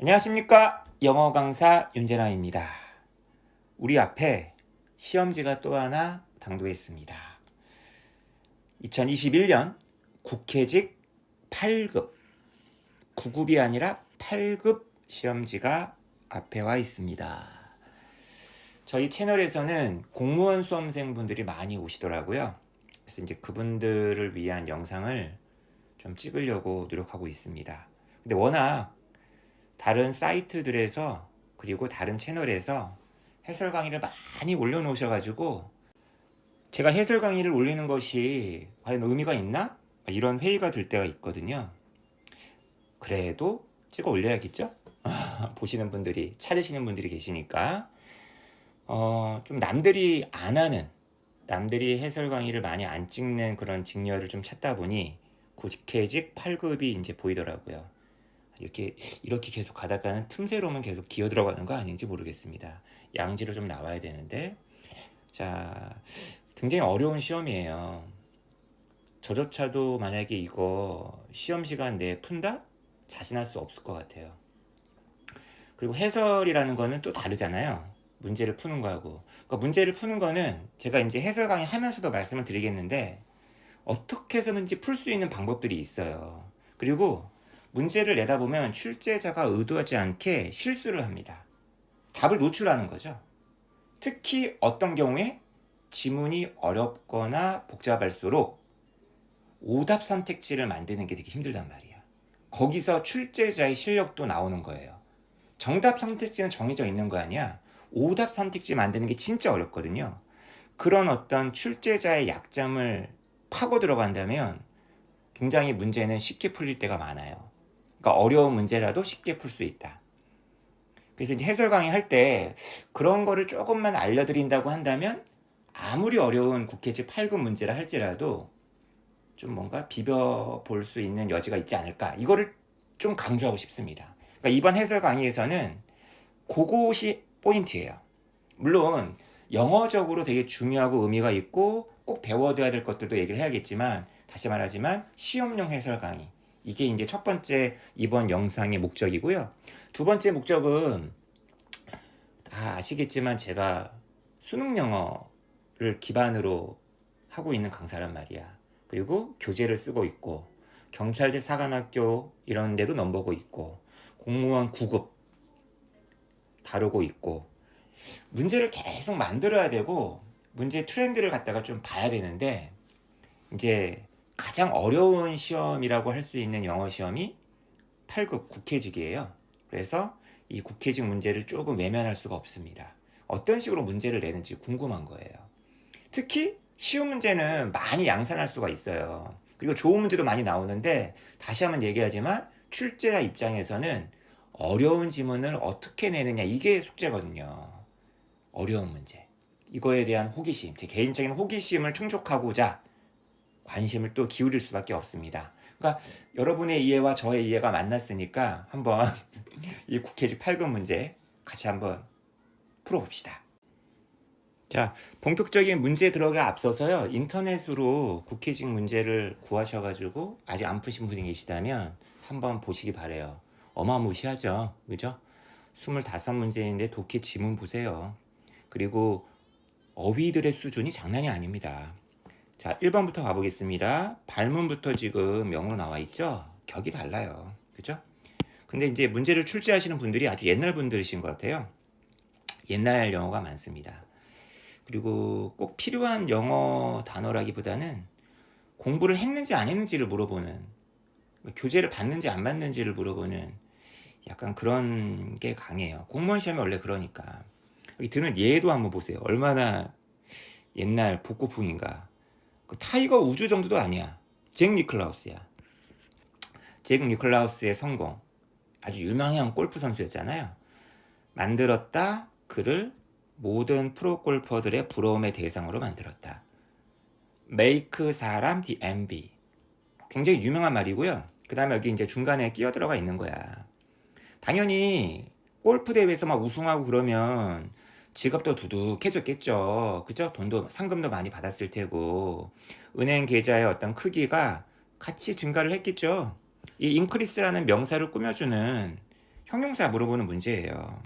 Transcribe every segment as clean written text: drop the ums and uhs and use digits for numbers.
안녕하십니까? 영어 강사 윤재라입니다. 우리 앞에 시험지가 또 하나 당도했습니다. 2021년 국회직 8급, 9급이 아니라 8급 시험지가 앞에 와 있습니다. 저희 채널에서는 공무원 수험생분들이 많이 오시더라고요. 그래서 이제 그분들을 위한 영상을 좀 찍으려고 노력하고 있습니다. 근데 워낙 다른 사이트들에서 그리고 다른 채널에서 해설 강의를 많이 올려놓으셔가지고 제가 해설 강의를 올리는 것이 과연 의미가 있나? 이런 회의가 들 때가 있거든요. 그래도 찍어 올려야겠죠? 보시는 분들이, 찾으시는 분들이 계시니까 좀 남들이 안 하는, 남들이 해설 강의를 많이 안 찍는 그런 직렬을 좀 찾다 보니 국회직 8급이 이제 보이더라고요. 이렇게 계속 가다가는 틈새로만 계속 기어 들어가는 거 아닌지 모르겠습니다. 양지로 좀 나와야 되는데, 자, 굉장히 어려운 시험이에요. 저조차도 만약에 이거 시험 시간 내에 푼다? 자신할 수 없을 것 같아요. 그리고 해설이라는 거는 또 다르잖아요. 문제를 푸는 거하고. 그러니까 문제를 푸는 거는 제가 이제 해설 강의 하면서도 말씀을 드리겠는데, 어떻게 해서든지 풀 수 있는 방법들이 있어요. 그리고 문제를 내다 보면 출제자가 의도하지 않게 실수를 합니다. 답을 노출하는 거죠. 특히 어떤 경우에 지문이 어렵거나 복잡할수록 오답 선택지를 만드는 게 되게 힘들단 말이야. 거기서 출제자의 실력도 나오는 거예요. 정답 선택지는 정해져 있는 거 아니야. 오답 선택지 만드는 게 진짜 어렵거든요. 그런 어떤 출제자의 약점을 파고 들어간다면 굉장히 문제는 쉽게 풀릴 때가 많아요. 그러니까 어려운 문제라도 쉽게 풀 수 있다. 그래서 이제 해설 강의 할 때 그런 거를 조금만 알려드린다고 한다면 아무리 어려운 국회직 8급 문제라 할지라도 좀 뭔가 비벼볼 수 있는 여지가 있지 않을까. 이거를 좀 강조하고 싶습니다. 그러니까 이번 해설 강의에서는 그것이 포인트예요. 물론 영어적으로 되게 중요하고 의미가 있고 꼭 배워둬야 될 것들도 얘기를 해야겠지만, 다시 말하지만 시험용 해설 강의, 이게 이제 첫 번째 이번 영상의 목적이고요. 두 번째 목적은 다 아시겠지만 제가 수능 영어를 기반으로 하고 있는 강사란 말이야. 그리고 교재를 쓰고 있고 경찰대 사관학교 이런 데도 넘보고 있고 공무원 9급 다루고 있고 문제를 계속 만들어야 되고 문제 트렌드를 갖다가 좀 봐야 되는데, 이제 가장 어려운 시험이라고 할 수 있는 영어 시험이 8급 국회직이에요. 그래서 이 국회직 문제를 조금 외면할 수가 없습니다. 어떤 식으로 문제를 내는지 궁금한 거예요. 특히 쉬운 문제는 많이 양산할 수가 있어요. 그리고 좋은 문제도 많이 나오는데, 다시 한번 얘기하지만 출제자 입장에서는 어려운 지문을 어떻게 내느냐, 이게 숙제거든요. 어려운 문제. 이거에 대한 호기심, 제 개인적인 호기심을 충족하고자 관심을 또 기울일 수밖에 없습니다. 그러니까 여러분의 이해와 저의 이해가 만났으니까 한번 이 국회직 8급 문제 같이 한번 풀어봅시다. 자, 본격적인 문제 들어가 앞서서요, 인터넷으로 국회직 문제를 구하셔가지고 아직 안 푸신 분이 계시다면 한번 보시기 바래요. 어마무시하죠, 그죠? 25문제인데 독해 지문 보세요. 그리고 어휘들의 수준이 장난이 아닙니다. 자, 1번부터 가보겠습니다. 발문부터 지금 영어로 나와 있죠? 격이 달라요. 그죠? 근데 이제 문제를 출제하시는 분들이 아주 옛날 분들이신 것 같아요. 옛날 영어가 많습니다. 그리고 꼭 필요한 영어 단어라기보다는 공부를 했는지 안 했는지를 물어보는, 교재를 봤는지 안 봤는지를 물어보는 약간 그런 게 강해요. 공무원 시험이 원래 그러니까. 여기 드는 예도 한번 보세요. 얼마나 옛날 복고풍인가. 그 타이거 우즈 정도도 아니야. 잭 니클라우스야. 잭 니클라우스의 성공. 아주 유명한 골프 선수였잖아요. 만들었다. 그를 모든 프로 골퍼들의 부러움의 대상으로 만들었다. make 사람 the envy. 굉장히 유명한 말이고요. 그 다음에 여기 이제 중간에 끼어 들어가 있는 거야. 당연히 골프 대회에서 막 우승하고 그러면 직업도 두둑해졌겠죠. 그죠? 돈도, 상금도 많이 받았을 테고, 은행 계좌의 어떤 크기가 같이 증가를 했겠죠. 이 인크리스라는 명사를 꾸며주는 형용사 물어보는 문제예요.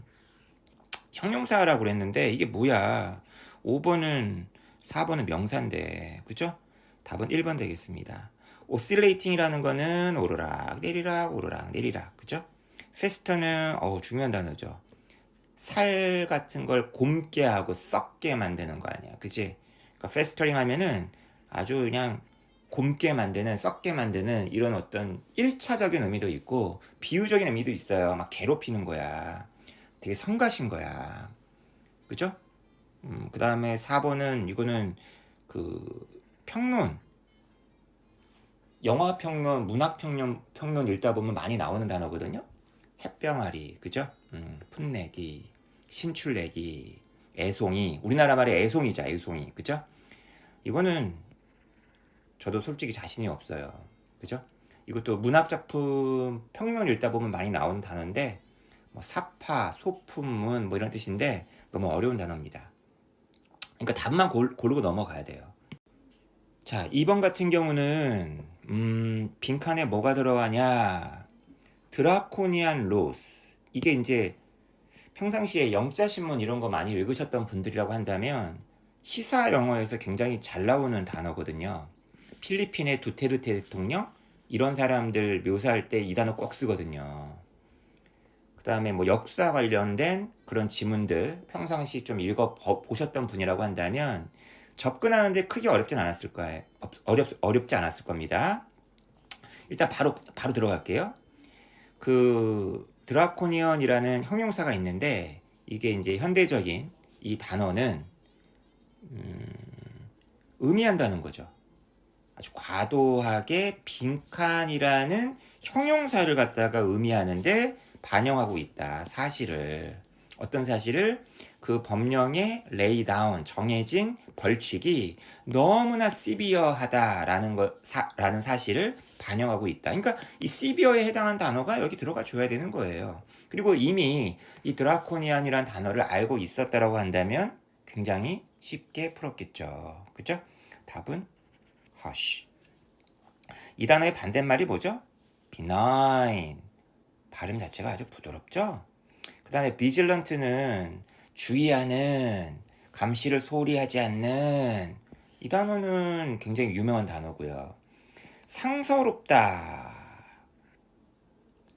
형용사라고 그랬는데 이게 뭐야? 5번은 4번은 명사인데 그죠? 답은 1번 되겠습니다. oscillating이라는 거는 오르락 내리락 오르락 내리락 그죠? faster는 중요한 단어죠. 살 같은 걸 곪게 하고 썩게 만드는 거 아니야, 그지? 그러니까 festering 하면은 아주 그냥 곪게 만드는, 썩게 만드는 이런 어떤 1차적인 의미도 있고 비유적인 의미도 있어요. 막 괴롭히는 거야. 되게 성가신 거야. 그죠? 그 다음에 4번은 이거는 그 평론, 영화 평론, 문학 평론 읽다 보면 많이 나오는 단어거든요. 햇병아리, 그죠? 풋내기, 신출내기, 애송이. 우리나라 말에 애송이자 애송이, 그죠? 이거는 저도 솔직히 자신이 없어요. 그죠? 이것도 문학작품 평론 읽다 보면 많이 나오는 단어인데 뭐 사파, 소품문 뭐 이런 뜻인데 너무 어려운 단어입니다. 그러니까 답만 고르고 넘어가야 돼요. 자, 2번 같은 경우는 빈칸에 뭐가 들어가냐? 드라코니안 로스. 이게 이제 평상시에 영자신문 이런 거 많이 읽으셨던 분들이라고 한다면 시사 영어에서 굉장히 잘 나오는 단어거든요. 필리핀의 두테르테 대통령 이런 사람들 묘사할 때 이 단어 꼭 쓰거든요. 그 다음에 뭐 역사 관련된 그런 지문들 평상시 좀 읽어 보셨던 분이라고 한다면 접근하는데 크게 어렵진 않았을 거예요. 어렵지 않았을 겁니다. 일단 바로 들어갈게요. 그 드라코니언이라는 형용사가 있는데 이게 이제 현대적인 이 단어는 의미한다는 거죠. 아주 과도하게 빈칸이라는 형용사를 갖다가 의미하는데 반영하고 있다. 사실을. 어떤 사실을? 그 법령에 레이 다운 정해진 벌칙이 너무나 시비어하다라는 라는 사실을 반영하고 있다. 그러니까 이 시비어에 해당한 단어가 여기 들어가 줘야 되는 거예요. 그리고 이미 이 드라코니안이라는 단어를 알고 있었다라고 한다면 굉장히 쉽게 풀었겠죠. 그죠? 답은 hush. 이 단어의 반대말이 뭐죠? benign. 발음 자체가 아주 부드럽죠? 그 다음에 vigilant는 주의하는, 감시를 소홀히 하지 않는. 이 단어는 굉장히 유명한 단어고요. 상서롭다.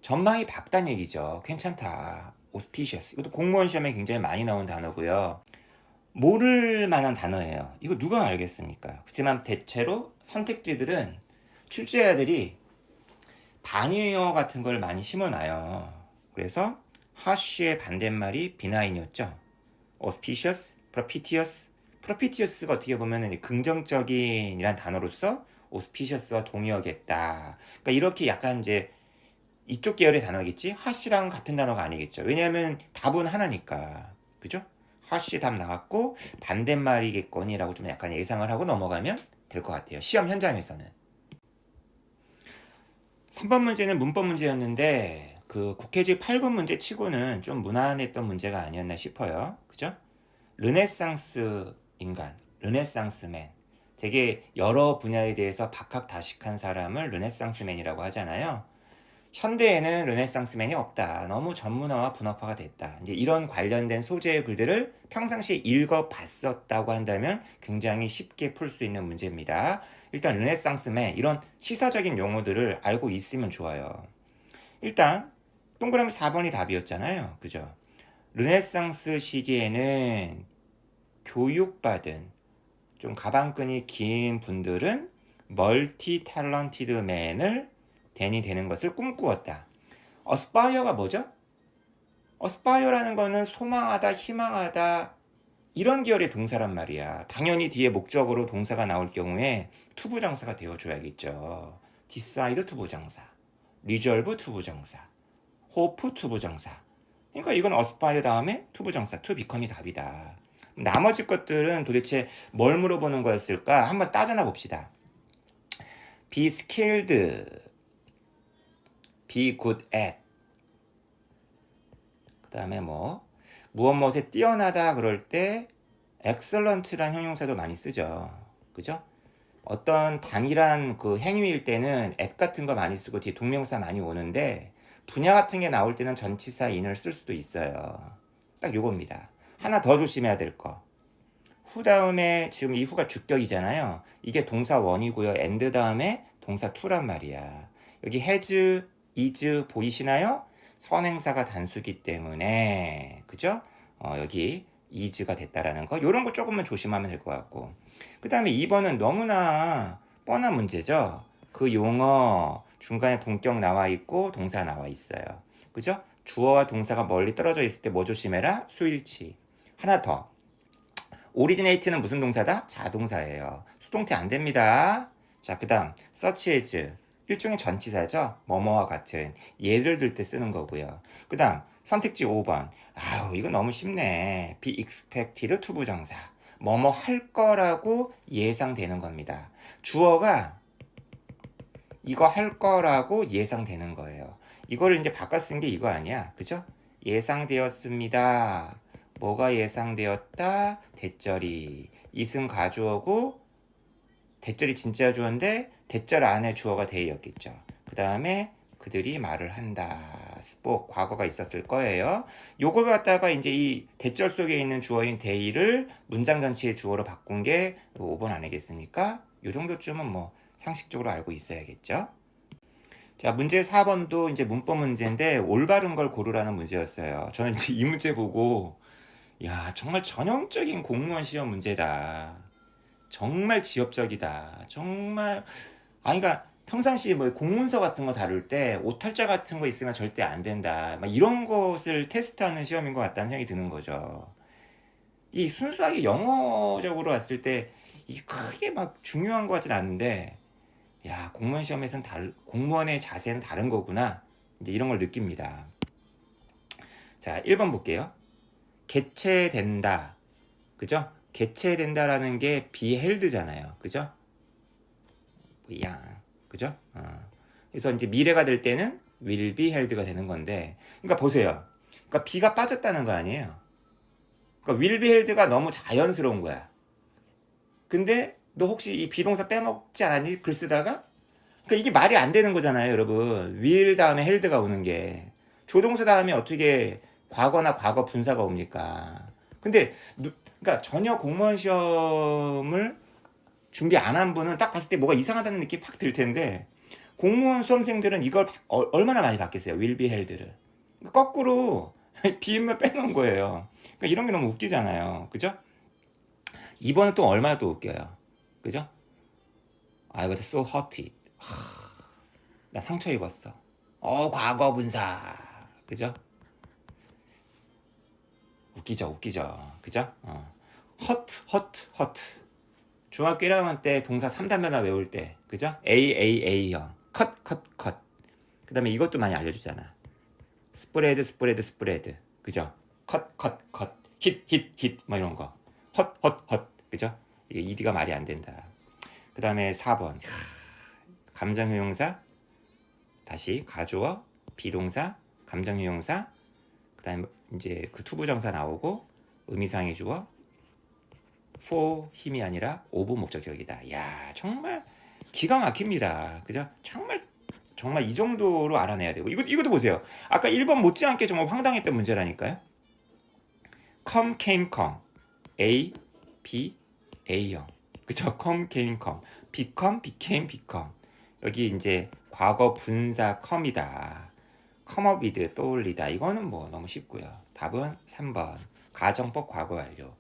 전망이 밝다는 얘기죠. 괜찮다. auspicious. 이것도 공무원 시험에 굉장히 많이 나온 단어고요. 모를 만한 단어예요. 이거 누가 알겠습니까? 그렇지만 대체로 선택지들은 출제자들이 반의어 같은 걸 많이 심어놔요. 그래서 harsh의 반대말이 benign-이었죠. auspicious, propitious. propitious가 어떻게 보면 긍정적인 이란 단어로서 auspicious와 동의어겠다. 그러니까 이렇게 약간 이제 이쪽 계열의 단어겠지? harsh랑 같은 단어가 아니겠죠. 왜냐하면 답은 하나니까. 그죠? harsh 답 나왔고 반대말이겠거니라고 좀 약간 예상을 하고 넘어가면 될 것 같아요. 시험 현장에서는. 3번 문제는 문법 문제였는데 그 국회직 8급 문제 치고는 좀 무난했던 문제가 아니었나 싶어요. 그죠? 르네상스 인간, 르네상스맨. 되게 여러 분야에 대해서 박학다식한 사람을 르네상스맨이라고 하잖아요. 현대에는 르네상스맨이 없다. 너무 전문화와 분업화가 됐다. 이제 이런 관련된 소재의 글들을 평상시에 읽어봤었다고 한다면 굉장히 쉽게 풀 수 있는 문제입니다. 일단 르네상스맨 이런 시사적인 용어들을 알고 있으면 좋아요. 일단 동그라미 4번이 답이었잖아요. 그죠? 르네상스 시기에는 교육받은 좀 가방끈이 긴 분들은 멀티 탤런티드 맨을 댄이 되는 것을 꿈꾸었다. 어스파이어가 뭐죠? 어스파이어라는 거는 소망하다, 희망하다 이런 계열의 동사란 말이야. 당연히 뒤에 목적으로 동사가 나올 경우에 투부정사가 되어줘야겠죠. decide 투부정사, resolve 투부정사, hope 투부정사. 그러니까 이건 aspire 다음에 투부정사, to become이 답이다. 나머지 것들은 도대체 뭘 물어보는 거였을까? 한번 따져나 봅시다. be skilled, be good at. 그 다음에 무엇에 뛰어나다 그럴 때 excellent란 형용사도 많이 쓰죠. 그죠? 어떤 단일한 그 행위일 때는 at 같은 거 많이 쓰고 뒤에 동명사 많이 오는데 분야 같은 게 나올 때는 전치사 in을 쓸 수도 있어요. 딱 요겁니다. 하나 더 조심해야 될 거. 후 다음에 지금 이 후가 주격이잖아요. 이게 동사 원이고요. and 다음에 동사 to란 말이야. 여기 has, is 보이시나요? 선행사가 단수기 때문에 그죠? 여기 is가 됐다라는 거. 요런 거 조금만 조심하면 될 것 같고. 그 다음에 2번은 너무나 뻔한 문제죠. 그 용어 중간에 동격 나와 있고 동사 나와 있어요. 그죠? 주어와 동사가 멀리 떨어져 있을 때 뭐 조심해라? 수일치. 하나 더. originate는 무슨 동사다? 자동사예요. 수동태 안 됩니다. 자, 그 다음 such as 일종의 전치사죠. 뭐뭐와 같은 예를 들 때 쓰는 거고요. 그 다음 선택지 5번. 아우 이거 너무 쉽네. be expected to 부정사. 뭐뭐 할 거라고 예상되는 겁니다. 주어가 이거 할 거라고 예상되는 거예요. 이거를 이제 바꿔 쓴 게 이거 아니야. 그죠? 예상되었습니다. 뭐가 예상되었다? 대절이. 이승 가주어고 대절이 진짜 주어인데 대절 안에 주어가 대였겠죠. 그 다음에 그들이 말을 한다. 스포 과거가 있었을 거예요. 요걸 갖다가 이제 이 대절 속에 있는 주어인 대의를 문장 전체의 주어로 바꾼 게 5번 아니겠습니까? 요 정도쯤은 뭐 상식적으로 알고 있어야겠죠. 자, 문제 4번도 이제 문법 문제인데 올바른 걸 고르라는 문제였어요. 저는 이제 이 문제 보고 야, 정말 전형적인 공무원 시험 문제다. 정말 지엽적이다. 정말 그러니까 평상시 뭐 공문서 같은 거 다룰 때 오탈자 같은 거 있으면 절대 안 된다. 막 이런 것을 테스트하는 시험인 것 같다는 생각이 드는 거죠. 이 순수하게 영어적으로 왔을 때 이게 크게 막 중요한 것 같진 않은데 야, 공무원 시험에서는 공무원의 자세는 다른 거구나. 이제 이런 걸 느낍니다. 자, 1번 볼게요. 개최된다. 그죠? 개최된다라는 게 be held잖아요. 그죠? 그죠? 그래서 이제 미래가 될 때는 will be held가 되는 건데, 그러니까 보세요. 그러니까 be가 빠졌다는 거 아니에요. 그러니까 will be held가 너무 자연스러운 거야. 근데 너 혹시 이 비동사 빼먹지 않았니? 글 쓰다가? 그러니까 이게 말이 안 되는 거잖아요, 여러분. will 다음에 held가 오는 게. 조동사 다음에 어떻게 과거나 과거 분사가 옵니까? 근데 그러니까 전혀 공무원 시험을 준비 안 한 분은 딱 봤을 때 뭐가 이상하다는 느낌이 팍 들 텐데 공무원 수험생들은 이걸 얼마나 많이 받겠어요? will be held를. 그러니까 거꾸로 비음만 빼놓은 거예요. 그러니까 이런 게 너무 웃기잖아요. 그죠? 2번은 또 얼마나 또 웃겨요. 그죠? I was so hurted. 나 상처 입었어. 과거 분사. 그죠? 웃기죠. 그죠? hurt. 중학교 1학년 때 동사 3단변화 외울 때. 그죠? A형. cut. 그 다음에 이것도 많이 알려주잖아. spread. 그죠? cut. hit. 뭐 이런 거. hot. 그죠? 이게 ED가 말이 안 된다. 그 다음에 4번. 감정형용사. 다시 가주어, 비동사, 감정형용사. 그 다음에 이제 그 투부정사 나오고 의미상의 주어. for 힘이 아니라 of 목적격이다. 야, 정말 기가 막힙니다. 그죠? 정말 이 정도로 알아내야 되고 이것도 보세요. 아까 1번 못지않게 정말 황당했던 문제라니까요. come. A, B, A형. 그죠? come. became. 여기 이제 과거 분사 come이다. come up with 떠올리다. 이거는 뭐 너무 쉽고요. 답은 3번. 가정법 과거 완료.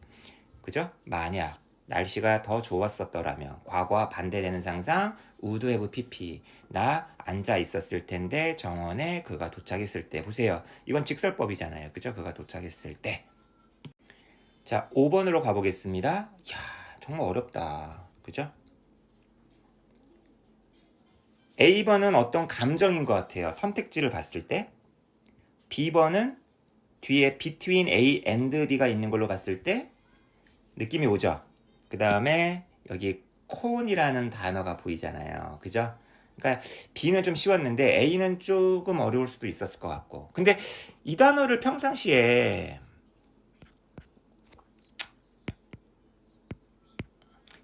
그죠? 만약 날씨가 더 좋았었더라면 과거와 반대되는 상상 would have pp. 나 앉아 있었을 텐데 정원에 그가 도착했을 때. 보세요. 이건 직설법이잖아요. 그죠? 그가 도착했을 때. 자, 5번으로 가보겠습니다. 야, 정말 어렵다. 그죠? A번은 어떤 감정인 것 같아요. 선택지를 봤을 때. B번은 뒤에 between A and B가 있는 걸로 봤을 때 느낌이 오죠. 그 다음에 여기 콘이라는 단어가 보이잖아요. 그죠? 그러니까 B는 좀 쉬웠는데 A는 조금 어려울 수도 있었을 것 같고. 근데 이 단어를 평상시에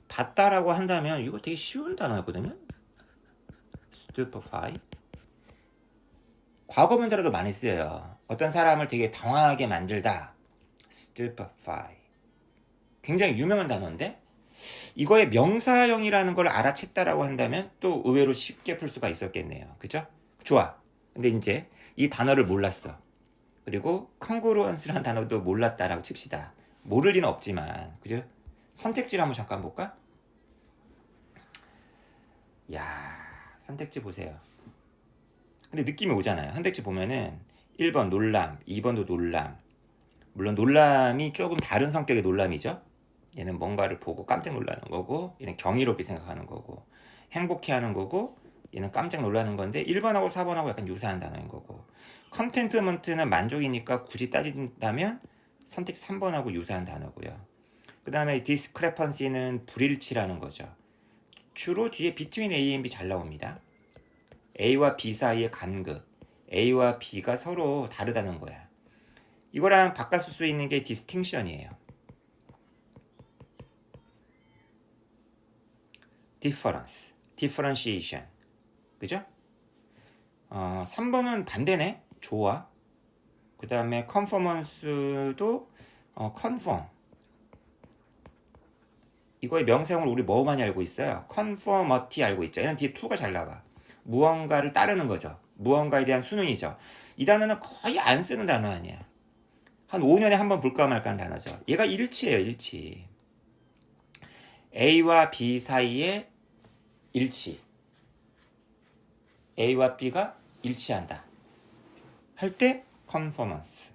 봤다라고 한다면 이거 되게 쉬운 단어거든요. stupefy. 과거 분사로도 많이 쓰여요. 어떤 사람을 되게 당황하게 만들다. stupefy. 굉장히 유명한 단어인데 이거의 명사형이라는 걸 알아챘다라고 한다면 또 의외로 쉽게 풀 수가 있었겠네요. 그죠? 좋아. 근데 이제 이 단어를 몰랐어. 그리고 congruence라는 단어도 몰랐다라고 칩시다. 모를 리는 없지만, 그죠? 선택지를 한번 잠깐 볼까? 야, 선택지 보세요. 근데 느낌이 오잖아요. 선택지 보면은 1번 놀람, 2번도 놀람. 물론 놀람이 조금 다른 성격의 놀람이죠. 얘는 뭔가를 보고 깜짝 놀라는 거고, 얘는 경이롭게 생각하는 거고, 행복해하는 거고, 얘는 깜짝 놀라는 건데 1번하고 4번하고 약간 유사한 단어인 거고, 컨텐트먼트는 만족이니까 굳이 따진다면 선택 3번하고 유사한 단어고요. 그 다음에 discrepancy는 불일치라는 거죠. 주로 뒤에 between A and B 잘 나옵니다. A와 B 사이의 간극, A와 B가 서로 다르다는 거야. 이거랑 바꿔 쓸 수 있는 게 distinction이에요. difference, differentiation. 그죠? 3번은 반대네. 좋아. 그 다음에 conformance도 conform. 이거의 명사형을 우리 뭐 많이 알고 있어요? conformity 알고 있죠. 얘는 뒤에 to가 잘 나와. 무언가를 따르는 거죠. 무언가에 대한 수능이죠. 이 단어는 거의 안 쓰는 단어 아니야. 한 5년에 한 번 볼까 말까 하는 단어죠. 얘가 일치예요. 일치. A와 B 사이의 일치. A와 B가 일치한다. 할 때 conformance.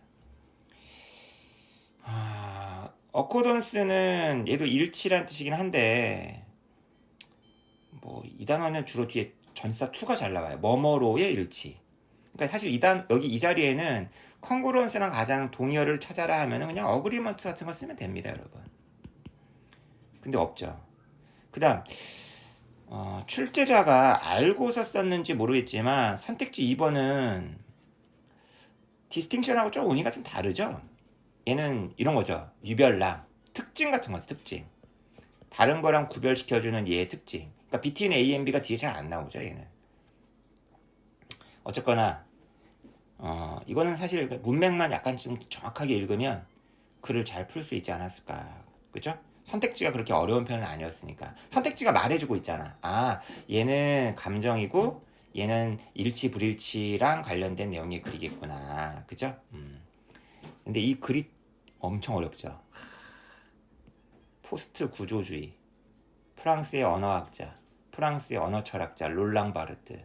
어코던스는 얘도 일치란 뜻이긴 한데 뭐 이 단어는 주로 뒤에 전치사 to가 잘 나와요. 뭐뭐로의 일치. 그러니까 사실 여기 이 자리에는 컨그루언스랑 가장 동의어를 찾아라 하면은 그냥 어그리먼트 같은 거 쓰면 됩니다, 여러분. 근데 없죠. 그다음 출제자가 알고서 썼는지 모르겠지만 선택지 2번은 디스팅션하고 좀 의미가 좀 다르죠. 얘는 이런 거죠. 유별남, 특징 같은 거죠. 특징. 다른 거랑 구별시켜주는 얘의 특징. 그러니까 between A and B가 뒤에 잘 안 나오죠. 얘는. 어쨌거나 이거는 사실 문맥만 약간 좀 정확하게 읽으면 글을 잘 풀 수 있지 않았을까. 그죠? 선택지가 그렇게 어려운 편은 아니었으니까. 선택지가 말해주고 있잖아. 아, 얘는 감정이고 얘는 일치 불일치랑 관련된 내용의 글이겠구나. 그죠? 근데 이 글이 엄청 어렵죠. 포스트 구조주의, 프랑스의 언어학자, 프랑스의 언어 철학자 롤랑 바르트,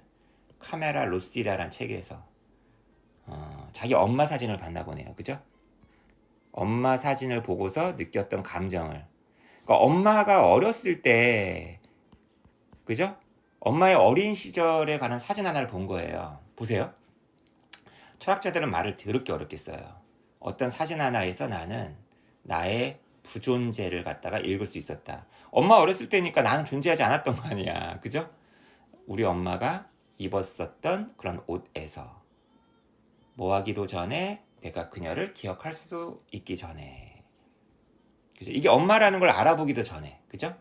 카메라 로시라란 책에서 자기 엄마 사진을 봤나 보네요. 그죠? 엄마 사진을 보고서 느꼈던 감정을. 그러니까 엄마가 어렸을 때, 그죠? 엄마의 어린 시절에 관한 사진 하나를 본 거예요. 보세요. 철학자들은 말을 더럽게 어렵게 써요. 어떤 사진 하나에서 나는 나의 부존재를 갖다가 읽을 수 있었다. 엄마 어렸을 때니까 나는 존재하지 않았던 거 아니야. 그죠? 우리 엄마가 입었었던 그런 옷에서 뭐 하기도 전에 내가 그녀를 기억할 수도 있기 전에. 그죠? 이게 엄마라는 걸 알아보기도 전에. 그죠?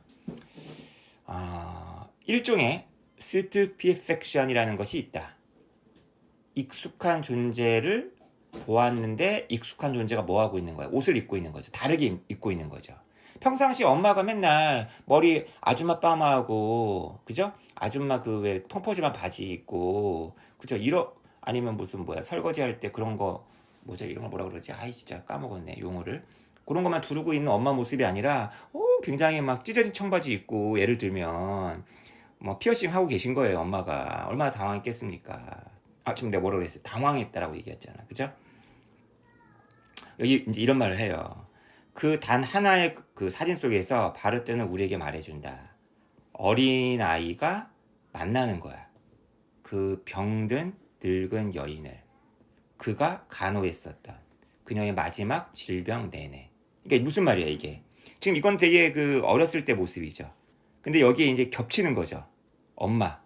일종의 stupefaction이라는 것이 있다. 익숙한 존재를 보았는데 익숙한 존재가 뭐 하고 있는 거야? 옷을 입고 있는 거죠. 다르게 입고 있는 거죠. 평상시 엄마가 맨날 머리 아줌마 파마하고, 그죠? 아줌마 그 왜 펑퍼짐한 바지 입고, 그죠? 아니면 무슨 뭐야 설거지 할 때 그런 거 뭐죠? 이런 거 뭐라 그러지? 아이 진짜 까먹었네 용어를. 그런 것만 두르고 있는 엄마 모습이 아니라 굉장히 막 찢어진 청바지 입고, 예를 들면 뭐 피어싱 하고 계신 거예요. 엄마가 얼마나 당황했겠습니까? 지금 내가 뭐라고 그랬어요? 당황했다라고 얘기했잖아. 그죠? 여기 이제 이런 말을 해요. 그 단 하나의 그 사진 속에서 바르트는 우리에게 말해준다. 어린 아이가 만나는 거야. 그 병든 늙은 여인을. 그가 간호했었던 그녀의 마지막 질병 내내. 그러니까 무슨 말이야 이게? 지금 이건 되게 그 어렸을 때 모습이죠. 근데 여기에 이제 겹치는 거죠. 엄마.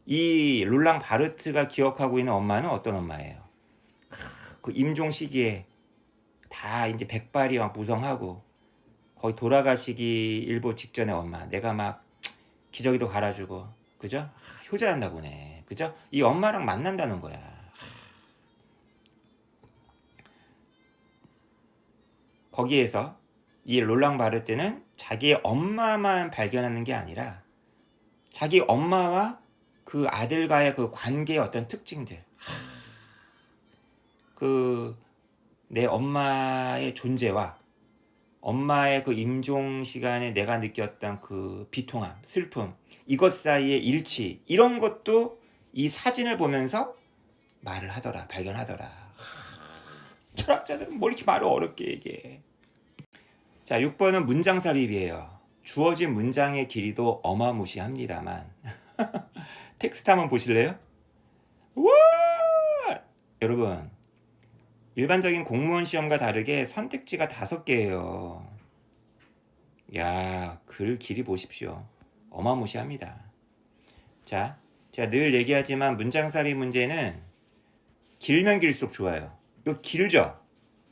이 롤랑 바르트가 기억하고 있는 엄마는 어떤 엄마예요? 그 임종 시기에 다 이제 백발이 막 무성하고 거의 돌아가시기 일보 직전에 엄마. 내가 막 기저귀도 갈아주고, 그죠? 효자였나 보네. 그죠? 이 엄마랑 만난다는 거야. 거기에서 이 롤랑 바르트는 자기의 엄마만 발견하는 게 아니라 자기 엄마와 그 아들과의 그 관계의 어떤 특징들, 그 내 엄마의 존재와 엄마의 그 임종 시간에 내가 느꼈던 그 비통함, 슬픔, 이것 사이의 일치, 이런 것도 이 사진을 보면서 말을 하더라, 발견하더라. 철학자들은 뭘 이렇게 말을 어렵게 얘기해. 자, 6번은 문장 삽입이에요. 주어진 문장의 길이도 어마무시합니다만 텍스트 한번 보실래요? 우와! 여러분, 일반적인 공무원 시험과 다르게 선택지가 5개예요. 야, 글 길이 보십시오. 어마무시합니다. 자, 제가 늘 얘기하지만 문장 삽입 문제는 길면 길수록 좋아요. 이거 길죠?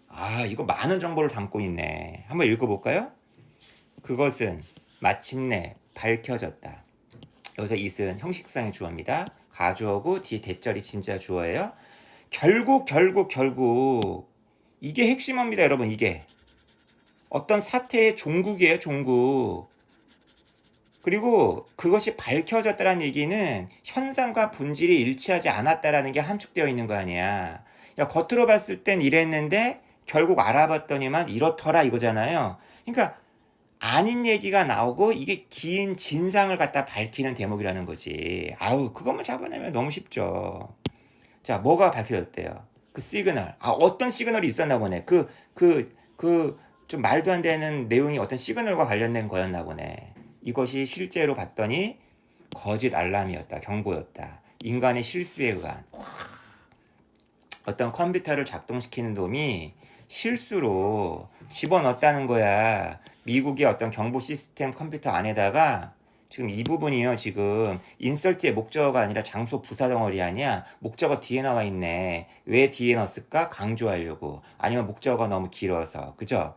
아, 이거 많은 정보를 담고 있네. 한번 읽어볼까요? 그것은 마침내 밝혀졌다. 여기서 it은 형식상의 주어입니다. 가주어고 뒤에 대절이 진짜 주어예요. 결국 이게 핵심입니다, 여러분. 이게 어떤 사태의 종국이에요, 종국. 그리고 그것이 밝혀졌다는 얘기는 현상과 본질이 일치하지 않았다라는 게 함축되어 있는 거 아니야. 야, 겉으로 봤을 땐 이랬는데 결국 알아봤더니만 이렇더라 이거잖아요. 그러니까 아닌 얘기가 나오고 이게 긴 진상을 갖다 밝히는 대목이라는 거지. 아우, 그것만 잡아내면 너무 쉽죠. 자, 뭐가 밝혀졌대요? 그 시그널. 아, 어떤 시그널이 있었나 보네. 좀 말도 안 되는 내용이 어떤 시그널과 관련된 거였나 보네. 이것이 실제로 봤더니 거짓 알람이었다. 경보였다. 인간의 실수에 의한. 어떤 컴퓨터를 작동시키는 놈이 실수로 집어넣었다는 거야. 미국의 어떤 경보 시스템 컴퓨터 안에다가 지금 이 부분이요. 지금 인설트의 목적어가 아니라 장소 부사 덩어리 아니야. 목적어 뒤에 나와 있네. 왜 뒤에 넣었을까? 강조하려고. 아니면 목적어가 너무 길어서. 그죠?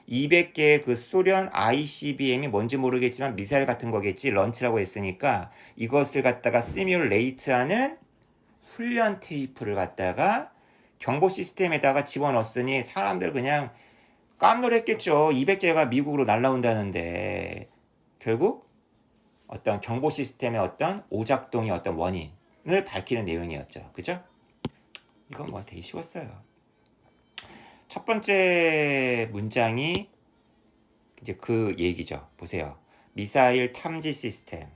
200개의 그 소련 ICBM이 뭔지 모르겠지만 미사일 같은 거겠지. 런치라고 했으니까 이것을 갖다가 시뮬레이트하는 훈련 테이프를 갖다가 경보 시스템에다가 집어넣었으니 사람들 그냥 깜놀했겠죠. 200개가 미국으로 날라온다는데 결국 어떤 경보 시스템의 어떤 오작동의 어떤 원인을 밝히는 내용이었죠. 그죠? 이건 뭐 되게 쉬웠어요. 첫 번째 문장이 이제 그 얘기죠. 보세요. 미사일 탐지 시스템.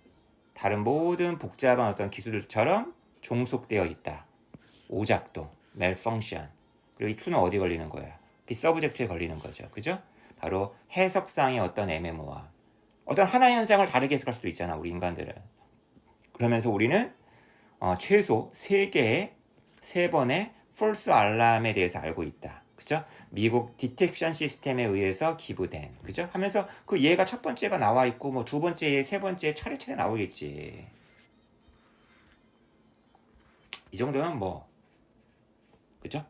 다른 모든 복잡한 어떤 기술들처럼 종속되어 있다. 오작동, malfunction. 그리고 이 to는 어디 걸리는 거야? 그 서브젝트에 걸리는 거죠. 그죠? 바로 해석상의 어떤 애매모호함. 어떤 하나의 현상을 다르게 해석할 수도 있잖아, 우리 인간들은. 그러면서 우리는 최소 3번의 false 알람에 대해서 알고 있다. 그죠? 미국 디텍션 시스템에 의해서 기부된. 그죠? 하면서 그 얘가 첫 번째가 나와 있고 뭐 두 번째, 세 번째 차례차례 나오겠지. 이 정도면 뭐 그죠?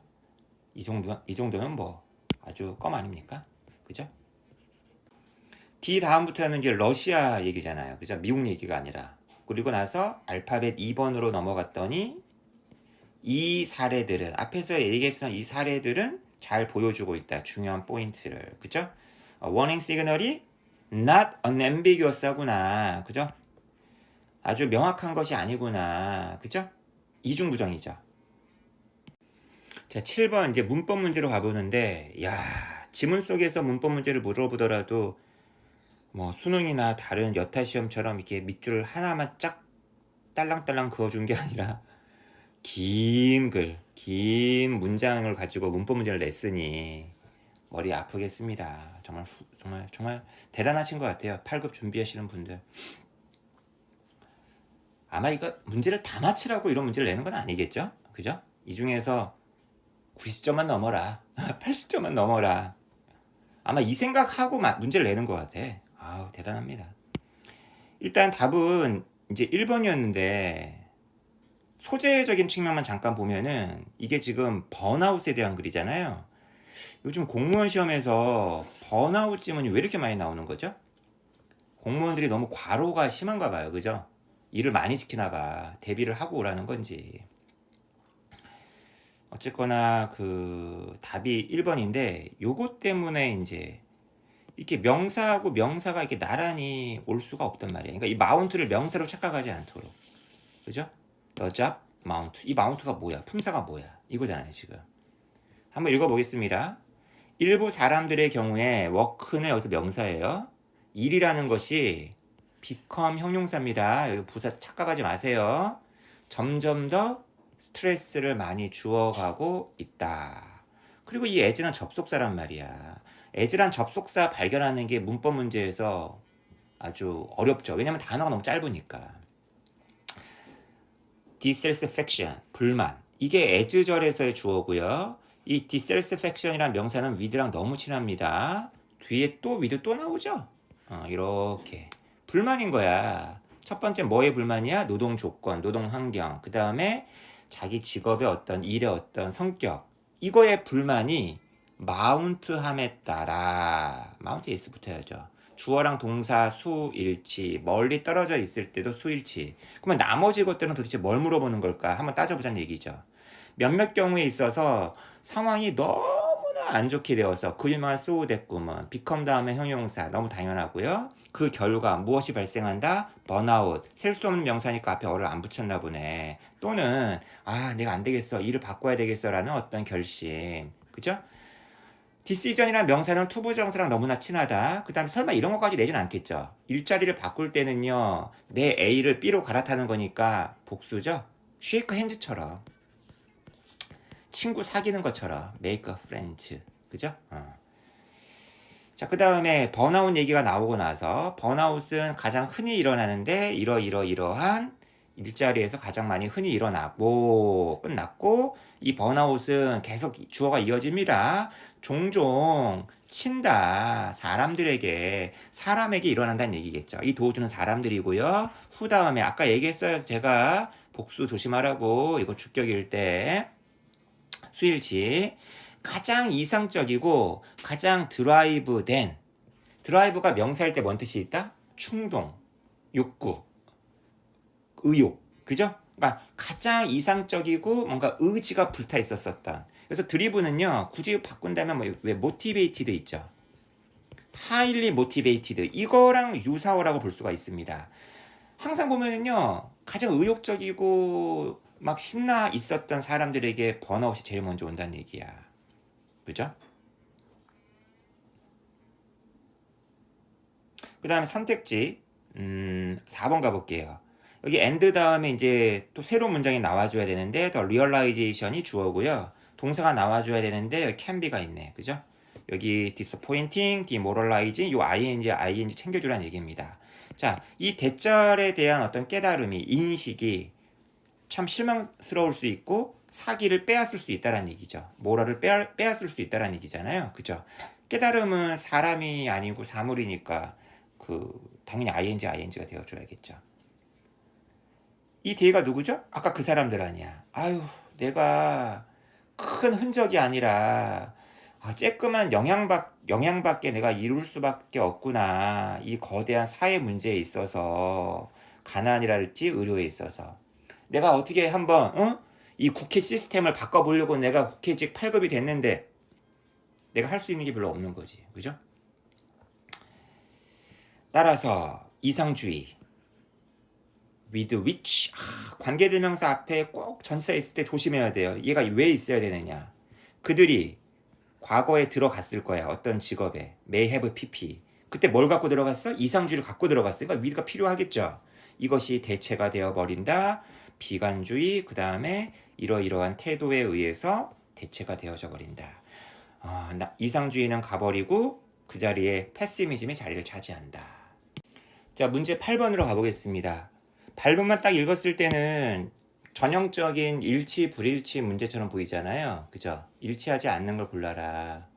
이 정도면 뭐 아주 껌 아닙니까? 그죠? D 다음부터는 이제 러시아 얘기잖아요. 그죠? 미국 얘기가 아니라. 그리고 나서 알파벳 2번으로 넘어갔더니 이 사례들은 앞에서 얘기했던 이 사례들은 잘 보여주고 있다. 중요한 포인트를. 그죠? 워닝 시그널이 not unambiguous 하구나. 그죠? 아주 명확한 것이 아니구나. 그죠? 이중부정이죠. 자, 7번 이제 문법 문제로 가보는데, 야, 지문 속에서 문법 문제를 물어보더라도 뭐 수능이나 다른 여타 시험처럼 이렇게 밑줄 하나만 쫙 딸랑딸랑 그어준 게 아니라 긴 글, 긴 문장을 가지고 문법 문제를 냈으니 머리 아프겠습니다. 정말 대단하신 것 같아요. 8급 준비하시는 분들. 아마 이거 문제를 다 맞히라고 이런 문제를 내는 건 아니겠죠? 그죠? 이 중에서 90점만 넘어라. 80점만 넘어라. 아마 이 생각하고 문제를 내는 것 같아. 아우, 대단합니다. 일단 답은 이제 1번이었는데 소재적인 측면만 잠깐 보면은 이게 지금 번아웃에 대한 글이잖아요. 요즘 공무원 시험에서 번아웃 지문이 왜 이렇게 많이 나오는 거죠? 공무원들이 너무 과로가 심한가 봐요. 그죠? 일을 많이 시키나 봐. 대비를 하고 오라는 건지. 어쨌거나 그 답이 1번인데 요것 때문에 이제 이렇게 명사하고 명사가 이렇게 나란히 올 수가 없단 말이에요. 그러니까 이 마운트를 명사로 착각하지 않도록. 그죠? The job mount. 이 마운트가 뭐야? 품사가 뭐야? 이거잖아요, 지금. 한번 읽어보겠습니다. 일부 사람들의 경우에 work는 여기서 명사예요. 일이라는 것이 become 형용사입니다. 여기 부사 착각하지 마세요. 점점 더 스트레스를 많이 주어가고 있다. 그리고 이 as는 접속사란 말이야. as란 접속사 발견하는 게 문법 문제에서 아주 어렵죠. 왜냐면 단어가 너무 짧으니까. dissatisfaction, 불만. 이게 as절에서의 주어고요. 이 dissatisfaction이란 명사는 with랑 너무 친합니다. 뒤에 또 with 또 나오죠. 이렇게 불만인 거야. 첫 번째 뭐의 불만이야? 노동 조건, 노동 환경. 그 다음에 자기 직업의 어떤 일의 어떤 성격. 이거의 불만이 마운트함에 따라 마운트 s 붙어야죠. 주어랑 동사 수일치, 멀리 떨어져 있을 때도 수일치. 그러면 나머지 것들은 도대체 뭘 물어보는 걸까? 한번 따져보자는 얘기죠. 몇몇 경우에 있어서 상황이 너무나 안 좋게 되어서 그 유명한 소우됐구먼 become 다음에 형용사 너무 당연하고요. 그 결과 무엇이 발생한다? 번아웃. 셀 수 없는 명사니까 앞에 어를 안 붙였나 보네. 또는 내가 안 되겠어. 일을 바꿔야 되겠어 라는 어떤 결심. 그죠? 디시전이라는 명사는 투부정사랑 너무나 친하다. 그 다음에 설마 이런 것까지 내진 않겠죠. 일자리를 바꿀 때는요. 내 A를 B로 갈아타는 거니까 복수죠. shake hands처럼. 친구 사귀는 것처럼 make a friend. 그죠? 자, 그 다음에 번아웃 얘기가 나오고 나서 번아웃은 가장 흔히 일어나는데 이러한 일자리에서 가장 많이 흔히 일어나고 끝났고 이 번아웃은 계속 주어가 이어집니다. 종종 친다. 사람에게 일어난다는 얘기겠죠. 이 도주는 사람들이고요. 후 다음에 아까 얘기했어요. 제가 복수 조심하라고 이거 주격일 때 수일치 가장 이상적이고 가장 드라이브가 명사일 때 뭔 뜻이 있다? 충동, 욕구, 의욕, 그죠? 그러니까 가장 이상적이고 뭔가 의지가 불타 있었었던. 그래서 드리브는요 굳이 바꾼다면 왜 motivated 있죠? highly motivated 이거랑 유사어라고 볼 수가 있습니다. 항상 보면은요 가장 의욕적이고 막 신나 있었던 사람들에게 번아웃이 제일 먼저 온다는 얘기야. 그죠? 그 다음에 선택지 4번 가볼게요. 여기 and 다음에 이제 또 새로운 문장이 나와줘야 되는데 the realization이 주어고요. 동사가 나와줘야 되는데 여기 can be가 있네. 그죠? 여기 disappointing, demoralizing 요 ing 챙겨주라는 얘기입니다. 자, 이 대절에 대한 어떤 깨달음이 인식이 참 실망스러울 수 있고 사기를 빼앗을 수 있다는 얘기죠. 모럴을 빼앗을 수 있다는 얘기잖아요. 그죠? 깨달음은 사람이 아니고 사물이니까 당연히 ing가 되어줘야겠죠. 이 뒤가 누구죠? 아까 그 사람들 아니야. 내가 큰 흔적이 아니라 쬐끄만 영향밖에 내가 이룰 수밖에 없구나. 이 거대한 사회 문제에 있어서 가난이랄지 의료에 있어서 내가 어떻게 한번 이 국회 시스템을 바꿔보려고 내가 국회직 8급이 됐는데 내가 할 수 있는 게 별로 없는 거지. 그죠? 따라서 이상주의 with which 관계대명사 앞에 꼭 전치사 있을 때 조심해야 돼요. 얘가 왜 있어야 되느냐. 그들이 과거에 들어갔을 거야. 어떤 직업에 may have pp 그때 뭘 갖고 들어갔어? 이상주의를 갖고 들어갔어. 그러니까 with가 필요하겠죠. 이것이 대체가 되어버린다. 비관주의 그 다음에 이러이러한 태도에 의해서 대체가 되어져 버린다. 이상주의는 가버리고 그 자리에 패시미즘이 자리를 차지한다. 자, 문제 8번으로 가보겠습니다. 발음만 딱 읽었을 때는 전형적인 일치 불일치 문제처럼 보이잖아요. 그죠? 일치하지 않는 걸 골라라.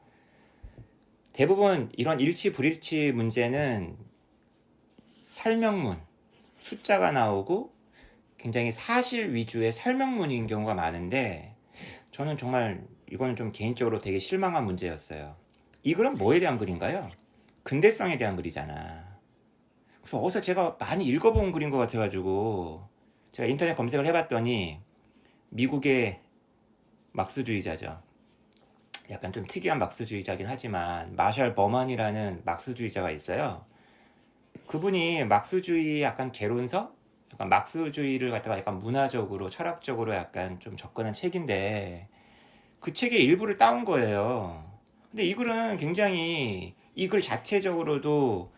대부분 이런 일치 불일치 문제는 설명문, 숫자가 나오고 굉장히 사실 위주의 설명문인 경우가 많은데 저는 정말 이거는 좀 개인적으로 되게 실망한 문제였어요. 이 글은 뭐에 대한 글인가요? 근대성에 대한 글이잖아. 그래서 어디서 제가 많이 읽어본 글인 것 같아가지고 제가 인터넷 검색을 해봤더니 미국의 막스주의자죠. 약간 좀 특이한 막스주의자긴 하지만 마샬 버만이라는 막스주의자가 있어요. 그분이 막스주의 약간 개론서? 약간 막스주의를 갖다가 약간 문화적으로 철학적으로 약간 좀 접근한 책인데 그 책의 일부를 따온 거예요. 근데 이 글은 굉장히 이 글 자체적으로도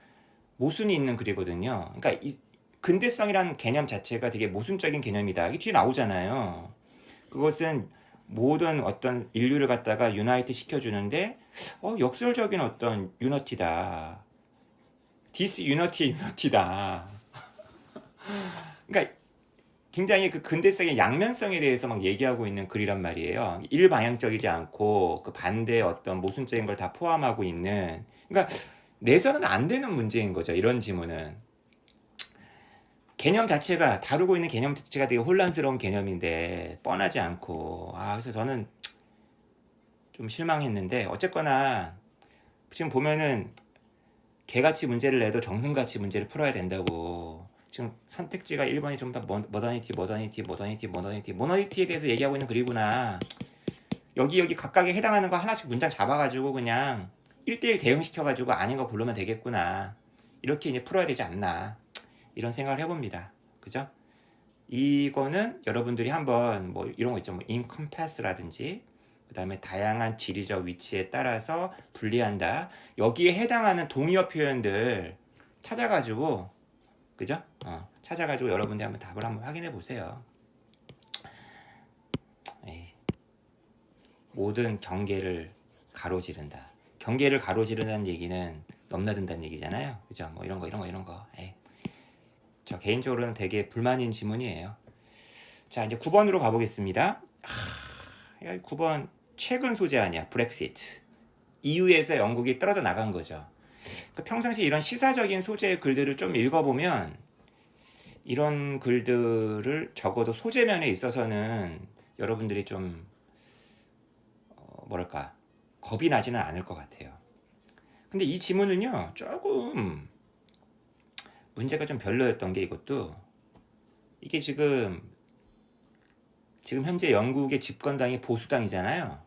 모순이 있는 글이거든요. 그러니까 이 근대성이라는 개념 자체가 되게 모순적인 개념이다. 이게 뒤에 나오잖아요. 그것은 모든 어떤 인류를 갖다가 유나이트 시켜주는데 역설적인 어떤 유너티다. 디스유너티의 유너티다. 그러니까 굉장히 그 근대성의 양면성에 대해서 막 얘기하고 있는 글이란 말이에요. 일방향적이지 않고 그 반대의 어떤 모순적인 걸 다 포함하고 있는. 그러니까 내서는 안 되는 문제인 거죠. 이런 지문은. 개념 자체가 다루고 있는 개념 자체가 되게 혼란스러운 개념인데 뻔하지 않고 그래서 저는 좀 실망했는데 어쨌거나 지금 보면은 개가치 문제를 내도 정승가치 문제를 풀어야 된다고 지금 선택지가 1번이 전부 다 모더니티에 대해서 얘기하고 있는 글이구나. 여기 각각에 해당하는 거 하나씩 문장 잡아가지고 그냥 1대1 대응시켜가지고 아닌 거 고르면 되겠구나. 이렇게 이제 풀어야 되지 않나 이런 생각을 해봅니다. 그죠? 이거는 여러분들이 한번 뭐 이런 거 있죠. 뭐 인컴패스라든지 그 다음에 다양한 지리적 위치에 따라서 분리한다. 여기에 해당하는 동의어 표현들 찾아가지고 그죠? 찾아가지고 여러분들 한번 답을 한번 확인해 보세요. 모든 경계를 가로지른다. 경계를 가로지르는 얘기는 넘나든다는 얘기잖아요. 그죠? 뭐 이런 거. 저 개인적으로는 되게 불만인 지문이에요. 자, 이제 9번으로 가보겠습니다. 9번 최근 소재 아니야. 브렉시트. EU에서 영국이 떨어져 나간 거죠. 그러니까 평상시 이런 시사적인 소재의 글들을 좀 읽어보면 이런 글들을 적어도 소재면에 있어서는 여러분들이 좀 뭐랄까 겁이 나지는 않을 것 같아요. 근데 이 지문은요 조금 문제가 좀 별로였던 게 이것도 이게 지금 현재 영국의 집권당이 보수당이잖아요.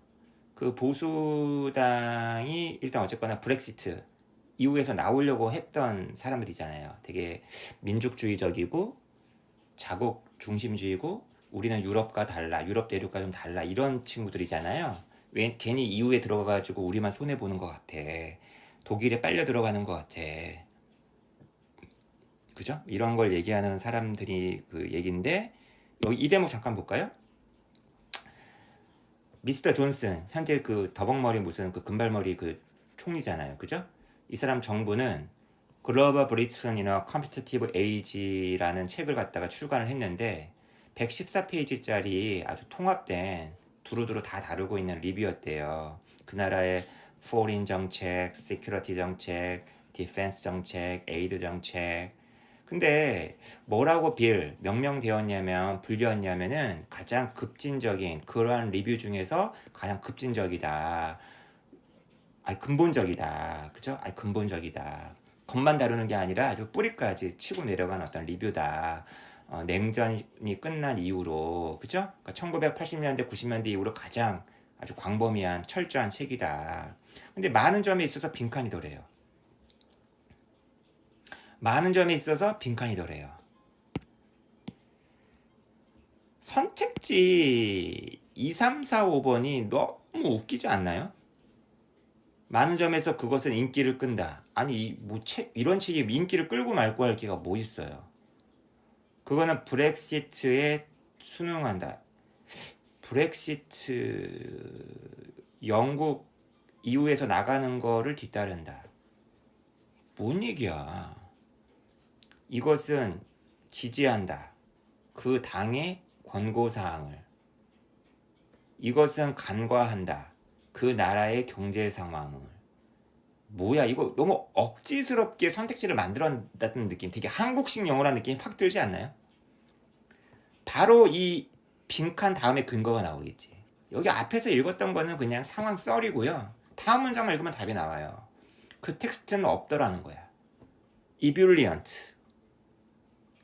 그 보수당이 일단 어쨌거나 브렉시트 EU에서 나오려고 했던 사람들이잖아요. 되게 민족주의적이고 자국 중심주의고 우리는 유럽과 달라, 유럽 대륙과 좀 달라 이런 친구들이잖아요. 왜 괜히 EU에 들어가가지고 우리만 손해 보는 것 같아. 독일에 빨려 들어가는 것 같아. 그죠? 이런 걸 얘기하는 사람들이 그 얘기인데 여기 이 대목 잠깐 볼까요? 미스터 존슨 현재 그 더벅머리 무슨 그 금발머리 그 총리잖아요. 그죠? 이 사람 정부는 글로벌 브리튼이나 컴피티티브 에이지라는 책을 갖다가 출간을 했는데 114페이지짜리 아주 통합된 두루두루 다 다루고 있는 리뷰였대요. 그 나라의 포린 정책, 시큐리티 정책, 디펜스 정책, 에이드 정책. 근데 뭐라고 명명되었냐면 불렸냐면은 가장 급진적인 그러한 리뷰 중에서 가장 급진적이다. 근본적이다. 그죠? 근본적이다. 겉만 다루는 게 아니라 아주 뿌리까지 치고 내려간 어떤 리뷰다. 냉전이 끝난 이후로, 그죠? 그러니까 1980년대, 90년대 이후로 가장 아주 광범위한 철저한 책이다. 근데 많은 점에 있어서 빈칸이더래요. 많은 점에 있어서 빈칸이더래요. 선택지 2, 3, 4, 5번이 너무 웃기지 않나요? 많은 점에서 그것은 인기를 끈다. 아니 이런 책이 인기를 끌고 말고 할 게가 뭐 있어요. 그거는 브렉시트에 순응한다. 브렉시트 영국 EU에서 나가는 거를 뒤따른다. 뭔 얘기야. 이것은 지지한다. 그 당의 권고사항을. 이것은 간과한다. 그 나라의 경제 상황을. 뭐야 이거 너무 억지스럽게 선택지를 만들었다는 느낌. 되게 한국식 영어라는 느낌이 확 들지 않나요? 바로 이 빈칸 다음에 근거가 나오겠지. 여기 앞에서 읽었던 거는 그냥 상황 썰이고요. 다음 문장만 읽으면 답이 나와요. 그 텍스트는 없더라는 거야. ebullient,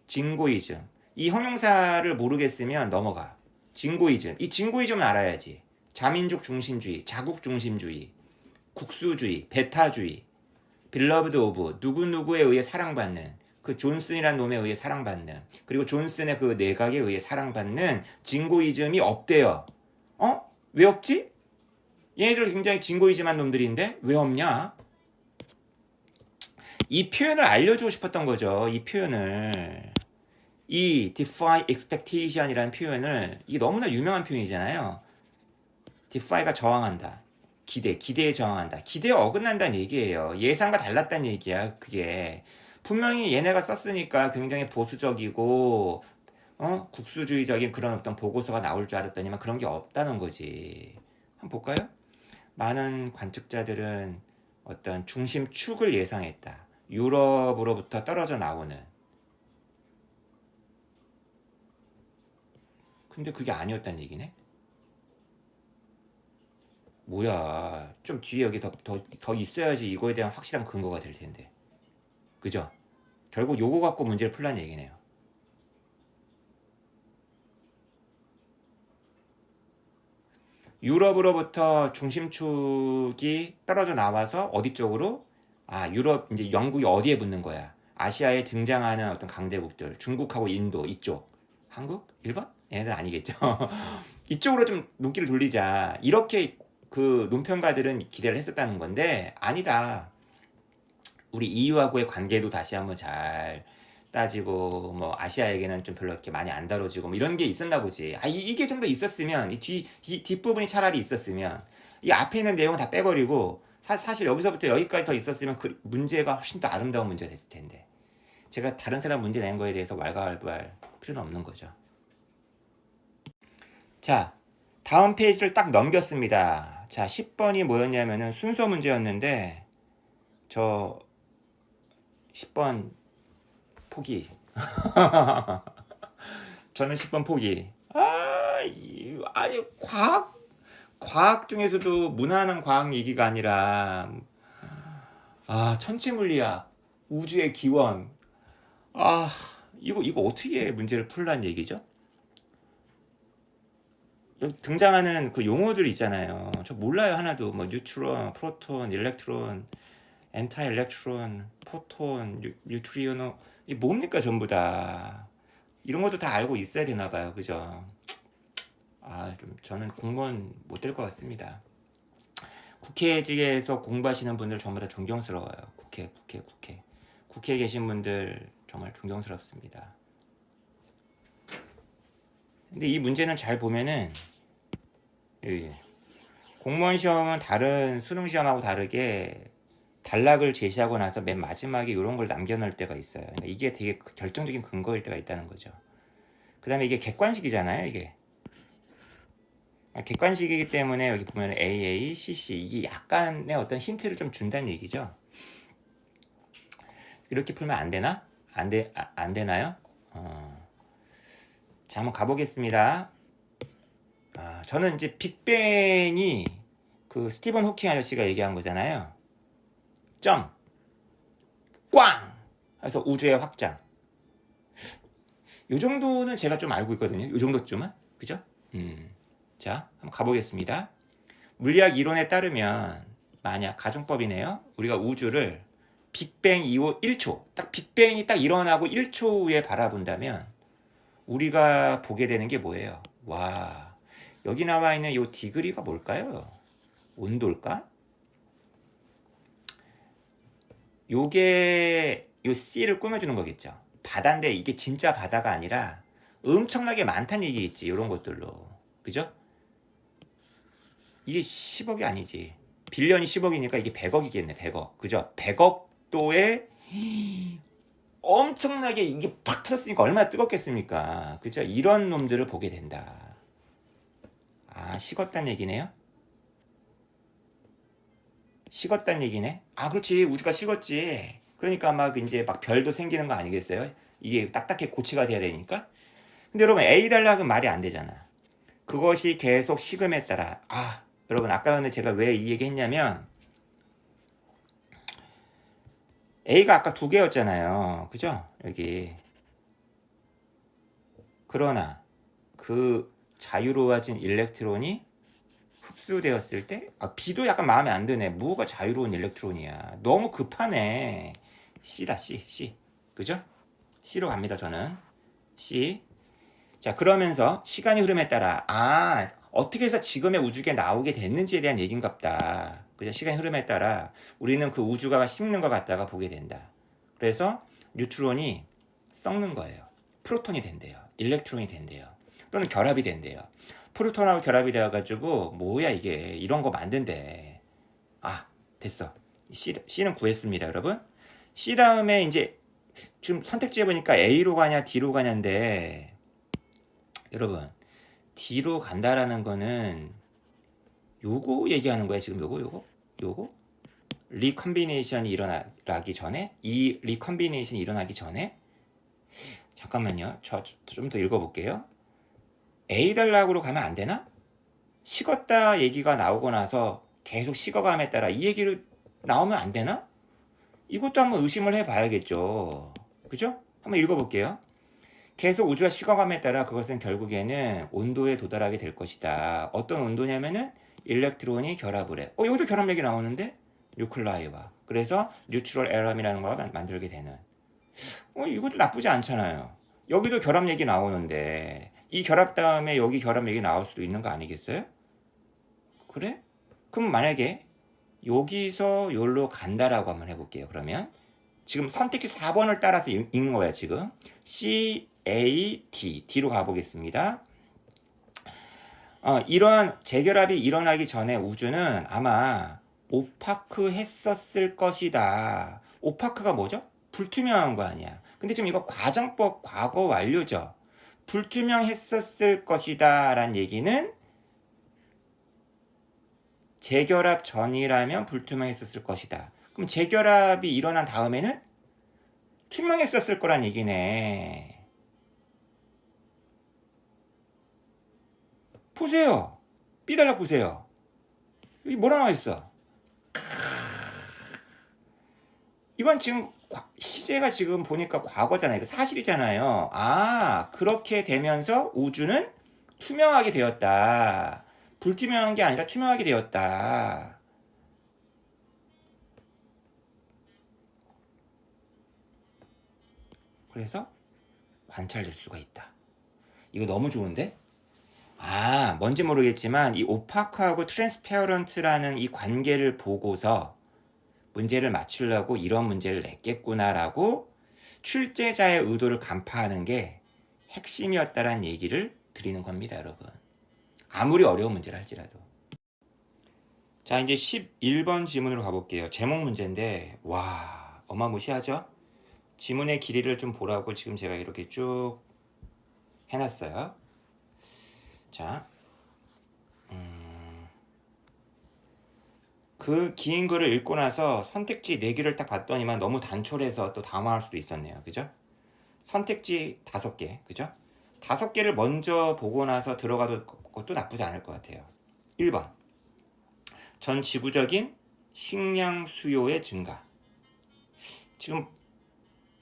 진고이즘. 이 형용사를 모르겠으면 넘어가. 진고이즘. 이 진고이즘은 알아야지. 자민족 중심주의, 자국 중심주의, 국수주의, 배타주의, 빌러브드 오브, 누구누구에 의해 사랑받는, 그 존슨이라는 놈에 의해 사랑받는, 그리고 존슨의 그 내각에 의해 사랑받는 진고이즘이 없대요. 왜 없지? 얘네들 굉장히 진고이즘한 놈들인데 왜 없냐? 이 표현을 알려주고 싶었던 거죠. 이 표현을. 이 defy expectation이라는 표현을, 이게 너무나 유명한 표현이잖아요. defy가 저항한다. 기대에 저항한다. 기대에 어긋난다는 얘기예요. 예상과 달랐다는 얘기야. 그게 분명히 얘네가 썼으니까 굉장히 보수적이고 국수주의적인 그런 어떤 보고서가 나올 줄 알았더니만 그런 게 없다는 거지. 한번 볼까요? 많은 관측자들은 어떤 중심축을 예상했다. 유럽으로부터 떨어져 나오는. 근데 그게 아니었다는 얘기네. 뭐야, 좀 뒤에 여기 더 있어야지 이거에 대한 확실한 근거가 될 텐데. 그죠? 결국 요거 갖고 문제를 풀란 얘기네요. 유럽으로부터 중심축이 떨어져 나와서 어디 쪽으로? 유럽, 이제 영국이 어디에 붙는 거야? 아시아에 등장하는 어떤 강대국들, 중국하고 인도 이쪽. 한국? 일본? 얘네들 아니겠죠. 이쪽으로 좀 눈길을 돌리자. 이렇게 그 논평가들은 기대를 했었다는 건데 아니다. 우리 EU하고의 관계도 다시 한번 잘 따지고 뭐 아시아에게는 좀 별로 이렇게 많이 안 다뤄지고 뭐 이런 게 있었나 보지. 이게 좀 더 있었으면 이 뒷부분이 차라리 있었으면 이 앞에 있는 내용은 다 빼버리고 사실 여기서부터 여기까지 더 있었으면 그 문제가 훨씬 더 아름다운 문제가 됐을 텐데 제가 다른 사람 문제 낸 거에 대해서 왈가왈부할 필요는 없는 거죠. 자, 다음 페이지를 딱 넘겼습니다. 자, 10번이 뭐였냐면은 순서 문제였는데 저 10번 포기. 저는 10번 포기. 아니 과학 중에서도 무난한 과학 얘기가 아니라 천체물리학, 우주의 기원. 이거 어떻게 문제를 풀란 얘기죠? 여기 등장하는 그 용어들 있잖아요. 저 몰라요 하나도. 뭐 뉴트론, 프로톤, 일렉트론, 엔타 일렉트론, 포톤, 뉴트리노. 이 뭡니까 전부 다. 이런 것도 다 알고 있어야 되나 봐요. 그죠? 좀 저는 공무원 못 될 것 같습니다. 국회직에서 공부하시는 분들 전부 다 존경스러워요. 국회에 계신 분들 정말 존경스럽습니다. 근데 이 문제는 잘 보면은 공무원 시험은 다른 수능 시험하고 다르게 단락을 제시하고 나서 맨 마지막에 이런 걸 남겨놓을 때가 있어요. 그러니까 이게 되게 결정적인 근거일 때가 있다는 거죠. 그 다음에 이게 객관식이잖아요. 이게 객관식이기 때문에 여기 보면 AA, CC 이게 약간의 어떤 힌트를 좀 준다는 얘기죠. 이렇게 풀면 안 되나? 안 되나요? 자, 한번 가보겠습니다. 저는 이제 빅뱅이 그 스티븐 호킹 아저씨가 얘기한 거잖아요. 점, 꽝! 해서 우주의 확장. 요 정도는 제가 좀 알고 있거든요. 요 정도쯤은. 그죠? 자, 한번 가보겠습니다. 물리학 이론에 따르면 만약 가정법이네요. 우리가 우주를 빅뱅 이후 1초, 딱 빅뱅이 딱 일어나고 1초 후에 바라본다면 우리가 보게 되는 게 뭐예요? 와, 여기 나와 있는 요 디그리가 뭘까요? 온도일까? 요게 요 C를 꾸며주는 거겠죠. 바다인데 이게 진짜 바다가 아니라 엄청나게 많다는 얘기겠지. 요런 것들로. 그죠? 이게 10억이 아니지. 빌런이 10억이니까 이게 100억이겠네. 100억. 그죠? 100억 도에 엄청나게 이게 팍 터졌으니까 얼마나 뜨겁겠습니까? 그죠? 이런 놈들을 보게 된다. 식었단 얘기네요? 식었단 얘기네? 그렇지. 우주가 식었지. 그러니까 막 이제 막 별도 생기는 거 아니겠어요? 이게 딱딱해 고치가 돼야 되니까. 근데 여러분 A 단락은 말이 안 되잖아. 그것이 계속 식음에 따라 여러분 아까는 제가 왜 이 얘기 했냐면 A가 아까 2개였잖아요. 그죠? 여기. 그러나 그 자유로워진 일렉트론이 흡수되었을 때 B도 약간 마음에 안 드네. 무가 자유로운 일렉트론이야. 너무 급하네. C다. C. 그죠? C로 갑니다. 저는 C. 자, 그러면서 시간이 흐름에 따라 어떻게 해서 지금의 우주가 나오게 됐는지에 대한 얘긴갑다. 그죠? 시간의 흐름에 따라 우리는 그 우주가 식는 것 같다가 보게 된다. 그래서 뉴트론이 썩는 거예요. 프로톤이 된대요. 일렉트론이 된대요. 또는 결합이 된대요. 프로톤하고 결합이 되어가지고 뭐야 이게 이런 거 만든대. 됐어. C는 구했습니다, 여러분. C 다음에 이제 지금 선택지에 보니까 A로 가냐 D로 가냐인데 여러분 D로 간다라는 거는 요거 얘기하는 거야 지금 요거 리컨비네이션이 일어나기 전에 이 리컨비네이션이 일어나기 전에 잠깐만요. 저 좀 더 읽어볼게요. A 단락으로 가면 안 되나? 식었다 얘기가 나오고 나서 계속 식어감에 따라 이 얘기를 나오면 안 되나? 이것도 한번 의심을 해봐야겠죠. 그죠? 한번 읽어볼게요. 계속 우주가 식어감에 따라 그것은 결국에는 온도에 도달하게 될 것이다. 어떤 온도냐면은 일렉트론이 결합을 해. 여기도 결합력이 나오는데? 뉴클라이와. 그래서 뉴트럴 에럼이라는 걸 만들게 되는. 이것도 나쁘지 않잖아요. 여기도 결합력이 나오는데 이 결합 다음에 여기 결합력이 나올 수도 있는 거 아니겠어요? 그래? 그럼 만약에 여기서 여기로 간다라고 한번 해볼게요. 그러면 지금 선택지 4번을 따라서 읽는 거야 지금. C, A, D로 가보겠습니다. 이러한 재결합이 일어나기 전에 우주는 아마 오파크 했었을 것이다. 오파크가 뭐죠? 불투명한 거 아니야. 근데 지금 이거 과정법 과거 완료죠. 불투명했었을 것이다 라는 얘기는 재결합 전이라면 불투명했었을 것이다. 그럼 재결합이 일어난 다음에는 투명했었을 거란 얘기네. 보세요. B달락 보세요. 여기 뭐라 나와 있어? 이건 지금 시제가 지금 보니까 과거잖아요. 사실이잖아요. 그렇게 되면서 우주는 투명하게 되었다. 불투명한 게 아니라 투명하게 되었다. 그래서 관찰될 수가 있다. 이거 너무 좋은데? 뭔지 모르겠지만 이 오파크하고 트랜스페어런트라는 이 관계를 보고서 문제를 맞추려고 이런 문제를 냈겠구나라고 출제자의 의도를 간파하는 게 핵심이었다라는 얘기를 드리는 겁니다, 여러분. 아무리 어려운 문제를 할지라도. 자, 이제 11번 지문으로 가볼게요. 제목 문제인데 어마무시하죠? 지문의 길이를 좀 보라고 지금 제가 이렇게 쭉 해놨어요. 자, 그 긴 글을 읽고 나서 선택지 4개를 딱 봤더니만 너무 단촐해서 또 당황할 수도 있었네요. 그죠? 선택지 5개, 그죠? 5개를 먼저 보고 나서 들어가도 것도 나쁘지 않을 것 같아요. 1번. 전 지구적인 식량 수요의 증가. 지금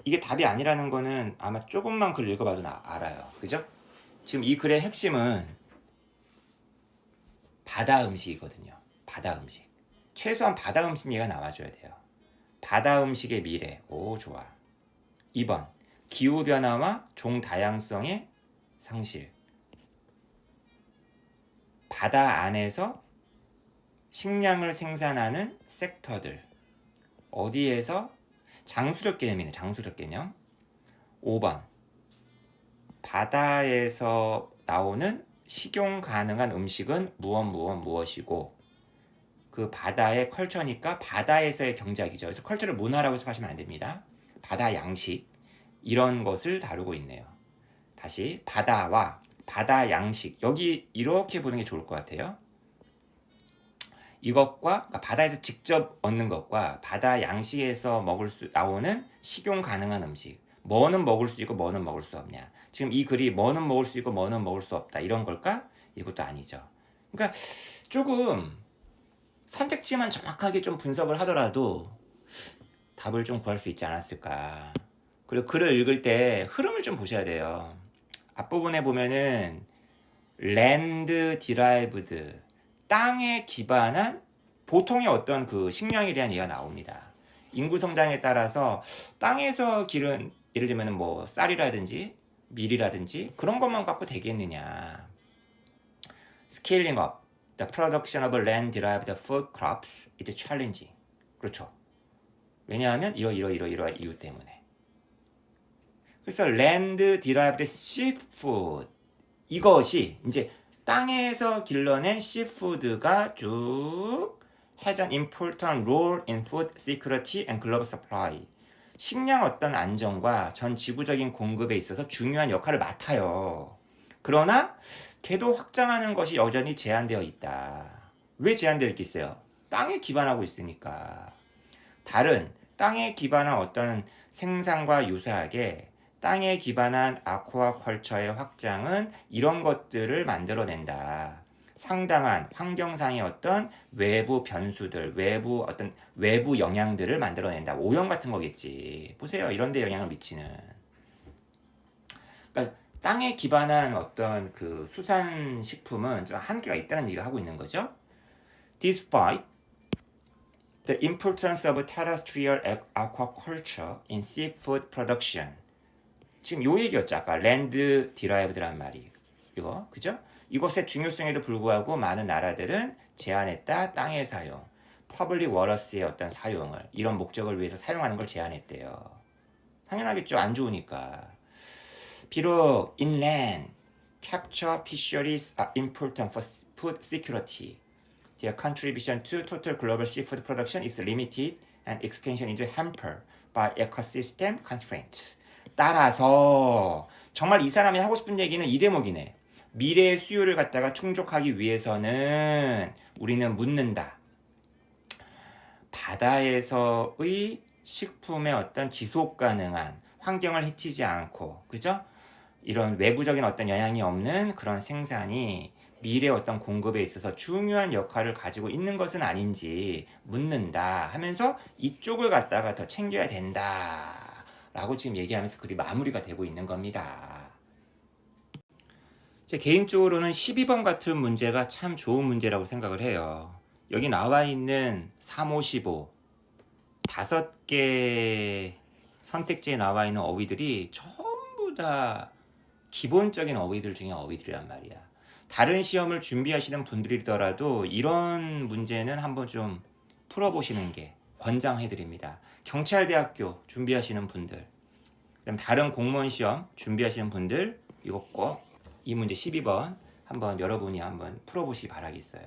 이게 답이 아니라는 거는 아마 조금만 글 읽어봐도 알아요. 그죠? 지금 이 글의 핵심은 바다 음식이거든요. 바다 음식. 최소한 바다 음식 얘기가 나와줘야 돼요. 바다 음식의 미래. 좋아. 2번. 기후변화와 종다양성의 상실. 바다 안에서 식량을 생산하는 섹터들. 어디에서? 장수적 개념이네. 장수적 개념. 5번. 바다에서 나오는 식용 가능한 음식은 무엇이고 그 바다의 컬처니까 바다에서의 경작이죠. 그래서 컬처를 문화라고 생각하시면 안 됩니다. 바다 양식 이런 것을 다루고 있네요. 다시 바다와 바다 양식 여기 이렇게 보는 게 좋을 것 같아요. 이것과 그러니까 바다에서 직접 얻는 것과 바다 양식에서 먹을 수 나오는 식용 가능한 음식 뭐는 먹을 수 있고 뭐는 먹을 수 없냐. 지금 이 글이 뭐는 먹을 수 있고 뭐는 먹을 수 없다 이런 걸까? 이것도 아니죠. 그러니까 조금 선택지만 정확하게 좀 분석을 하더라도 답을 좀 구할 수 있지 않았을까. 그리고 글을 읽을 때 흐름을 좀 보셔야 돼요. 앞부분에 보면은 land derived, 땅에 기반한 보통의 어떤 그 식량에 대한 얘기가 나옵니다. 인구 성장에 따라서 땅에서 기른 예를 들면 뭐 쌀이라든지 밀이라든지 그런 것만 갖고 되겠느냐. Scaling up the production of land-derived food crops is challenging. 그렇죠. 왜냐하면 이러 이유 때문에. 그래서 land-derived seafood 이것이 이제 땅에서 길러낸 씨푸드가 쭉 has an important role in food security and global supply. 식량 어떤 안정과 전 지구적인 공급에 있어서 중요한 역할을 맡아요. 그러나 걔도 확장하는 것이 여전히 제한되어 있다. 왜 제한되어 있겠어요? 땅에 기반하고 있으니까. 다른 땅에 기반한 어떤 생산과 유사하게 땅에 기반한 아쿠아컬처의 확장은 이런 것들을 만들어낸다. 상당한 환경상의 어떤 외부 변수들, 외부 영향들을 만들어낸다. 오염 같은 거겠지. 보세요. 이런 데 영향을 미치는. 그러니까 땅에 기반한 어떤 그 수산 식품은 좀 한계가 있다는 얘기를 하고 있는 거죠. Despite the importance of terrestrial aquaculture in seafood production. 지금 요 얘기였죠. 아까 land derived란 말이. 이거, 그죠? 이것의 중요성에도 불구하고 많은 나라들은 제한했다. 땅의 사용, public waters의 어떤 사용을 이런 목적을 위해서 사용하는 걸 제한했대요. 당연하겠죠. 안 좋으니까. 비록 inland capture fisheries are important for food security. Their contribution to total global seafood production is limited and expansion is hampered by ecosystem constraints. 따라서 정말 이 사람이 하고 싶은 얘기는 이 대목이네. 미래의 수요를 갖다가 충족하기 위해서는 우리는 묻는다. 바다에서의 식품의 어떤 지속 가능한 환경을 해치지 않고, 그죠? 이런 외부적인 어떤 영향이 없는 그런 생산이 미래 어떤 공급에 있어서 중요한 역할을 가지고 있는 것은 아닌지 묻는다 하면서 이쪽을 갖다가 더 챙겨야 된다 라고 지금 얘기하면서 글이 마무리가 되고 있는 겁니다. 제 개인적으로는 12번 같은 문제가 참 좋은 문제라고 생각을 해요. 여기 나와 있는 3, 5, 15 5개 선택지에 나와 있는 어휘들이 전부 다 기본적인 어휘들 중에 어휘들이란 말이야. 다른 시험을 준비하시는 분들이더라도 이런 문제는 한번 좀 풀어보시는 게 권장해드립니다. 경찰대학교 준비하시는 분들, 그다음 다른 공무원 시험 준비하시는 분들 이거 꼭 이 문제 12번 한번 여러분이 한번 풀어보시기 바라겠어요.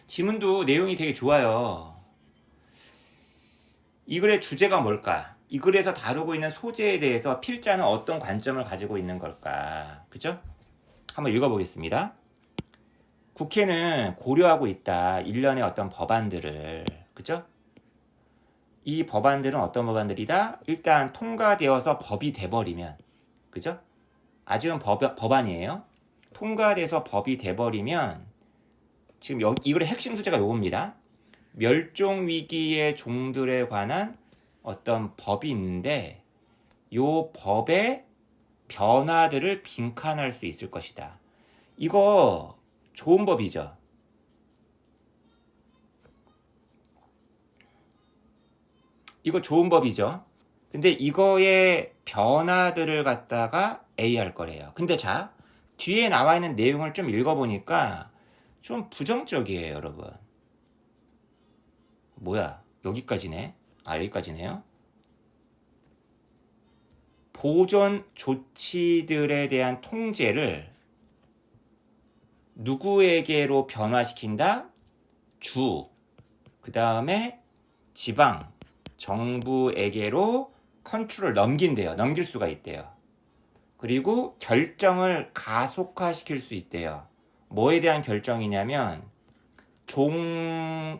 지문도 내용이 되게 좋아요. 이 글의 주제가 뭘까? 이 글에서 다루고 있는 소재에 대해서 필자는 어떤 관점을 가지고 있는 걸까? 그죠? 한번 읽어보겠습니다. 국회는 고려하고 있다. 일련의 어떤 법안들을. 그죠? 이 법안들은 어떤 법안들이다? 일단 통과되어서 법이 돼버리면. 그죠? 아직은 법안이에요. 통과돼서 법이 돼버리면 지금 이 글의 핵심 소재가 요겁니다. 멸종위기의 종들에 관한 어떤 법이 있는데 요 법의 변화들을 빈칸할 수 있을 것이다. 이거 좋은 법이죠. 이거 좋은 법이죠. 근데 이거의 변화들을 갖다가 A 할 거래요. 근데 자, 뒤에 나와 있는 내용을 좀 읽어보니까 좀 부정적이에요, 여러분. 뭐야, 여기까지네. 아, 여기까지네요. 보존 조치들에 대한 통제를 누구에게로 변화시킨다? 주, 그 다음에 지방, 정부에게로 컨트롤을 넘긴대요. 넘길 수가 있대요. 그리고 결정을 가속화시킬 수 있대요. 뭐에 대한 결정이냐면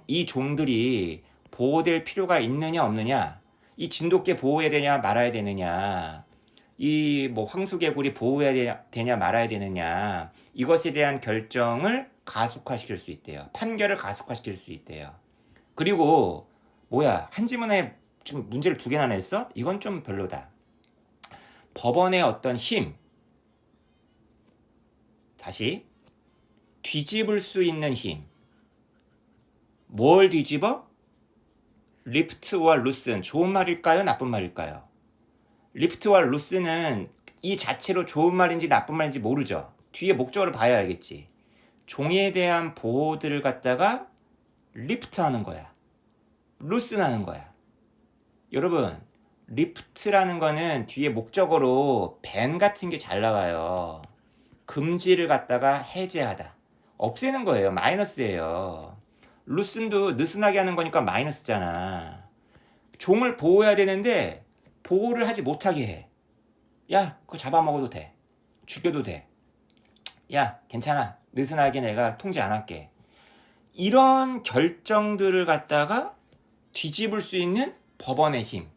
이 종들이 보호될 필요가 있느냐 없느냐, 이 진돗개 보호해야 되냐 말아야 되느냐, 이 뭐 황소개구리 보호해야 되냐 말아야 되느냐, 이것에 대한 결정을 가속화시킬 수 있대요. 판결을 가속화시킬 수 있대요. 그리고 뭐야, 한 지문에 지금 문제를 2개나 냈어? 이건 좀 별로다. 법원의 어떤 힘, 다시 뒤집을 수 있는 힘. 뭘 뒤집어? 리프트와 루스는 좋은 말일까요? 나쁜 말일까요? 리프트와 루스는 이 자체로 좋은 말인지 나쁜 말인지 모르죠. 뒤에 목적을 봐야 알겠지. 종에 대한 보호들을 갖다가 리프트하는 거야. 루스하는 거야. 여러분, 리프트라는 거는 뒤에 목적어로 밴 같은 게 잘 나와요. 금지를 갖다가 해제하다. 없애는 거예요. 마이너스예요. 루슨도 느슨하게 하는 거니까 마이너스잖아. 종을 보호해야 되는데 보호를 하지 못하게 해. 야, 그거 잡아먹어도 돼. 죽여도 돼. 야, 괜찮아. 느슨하게 내가 통제 안 할게. 이런 결정들을 갖다가 뒤집을 수 있는 법원의 힘.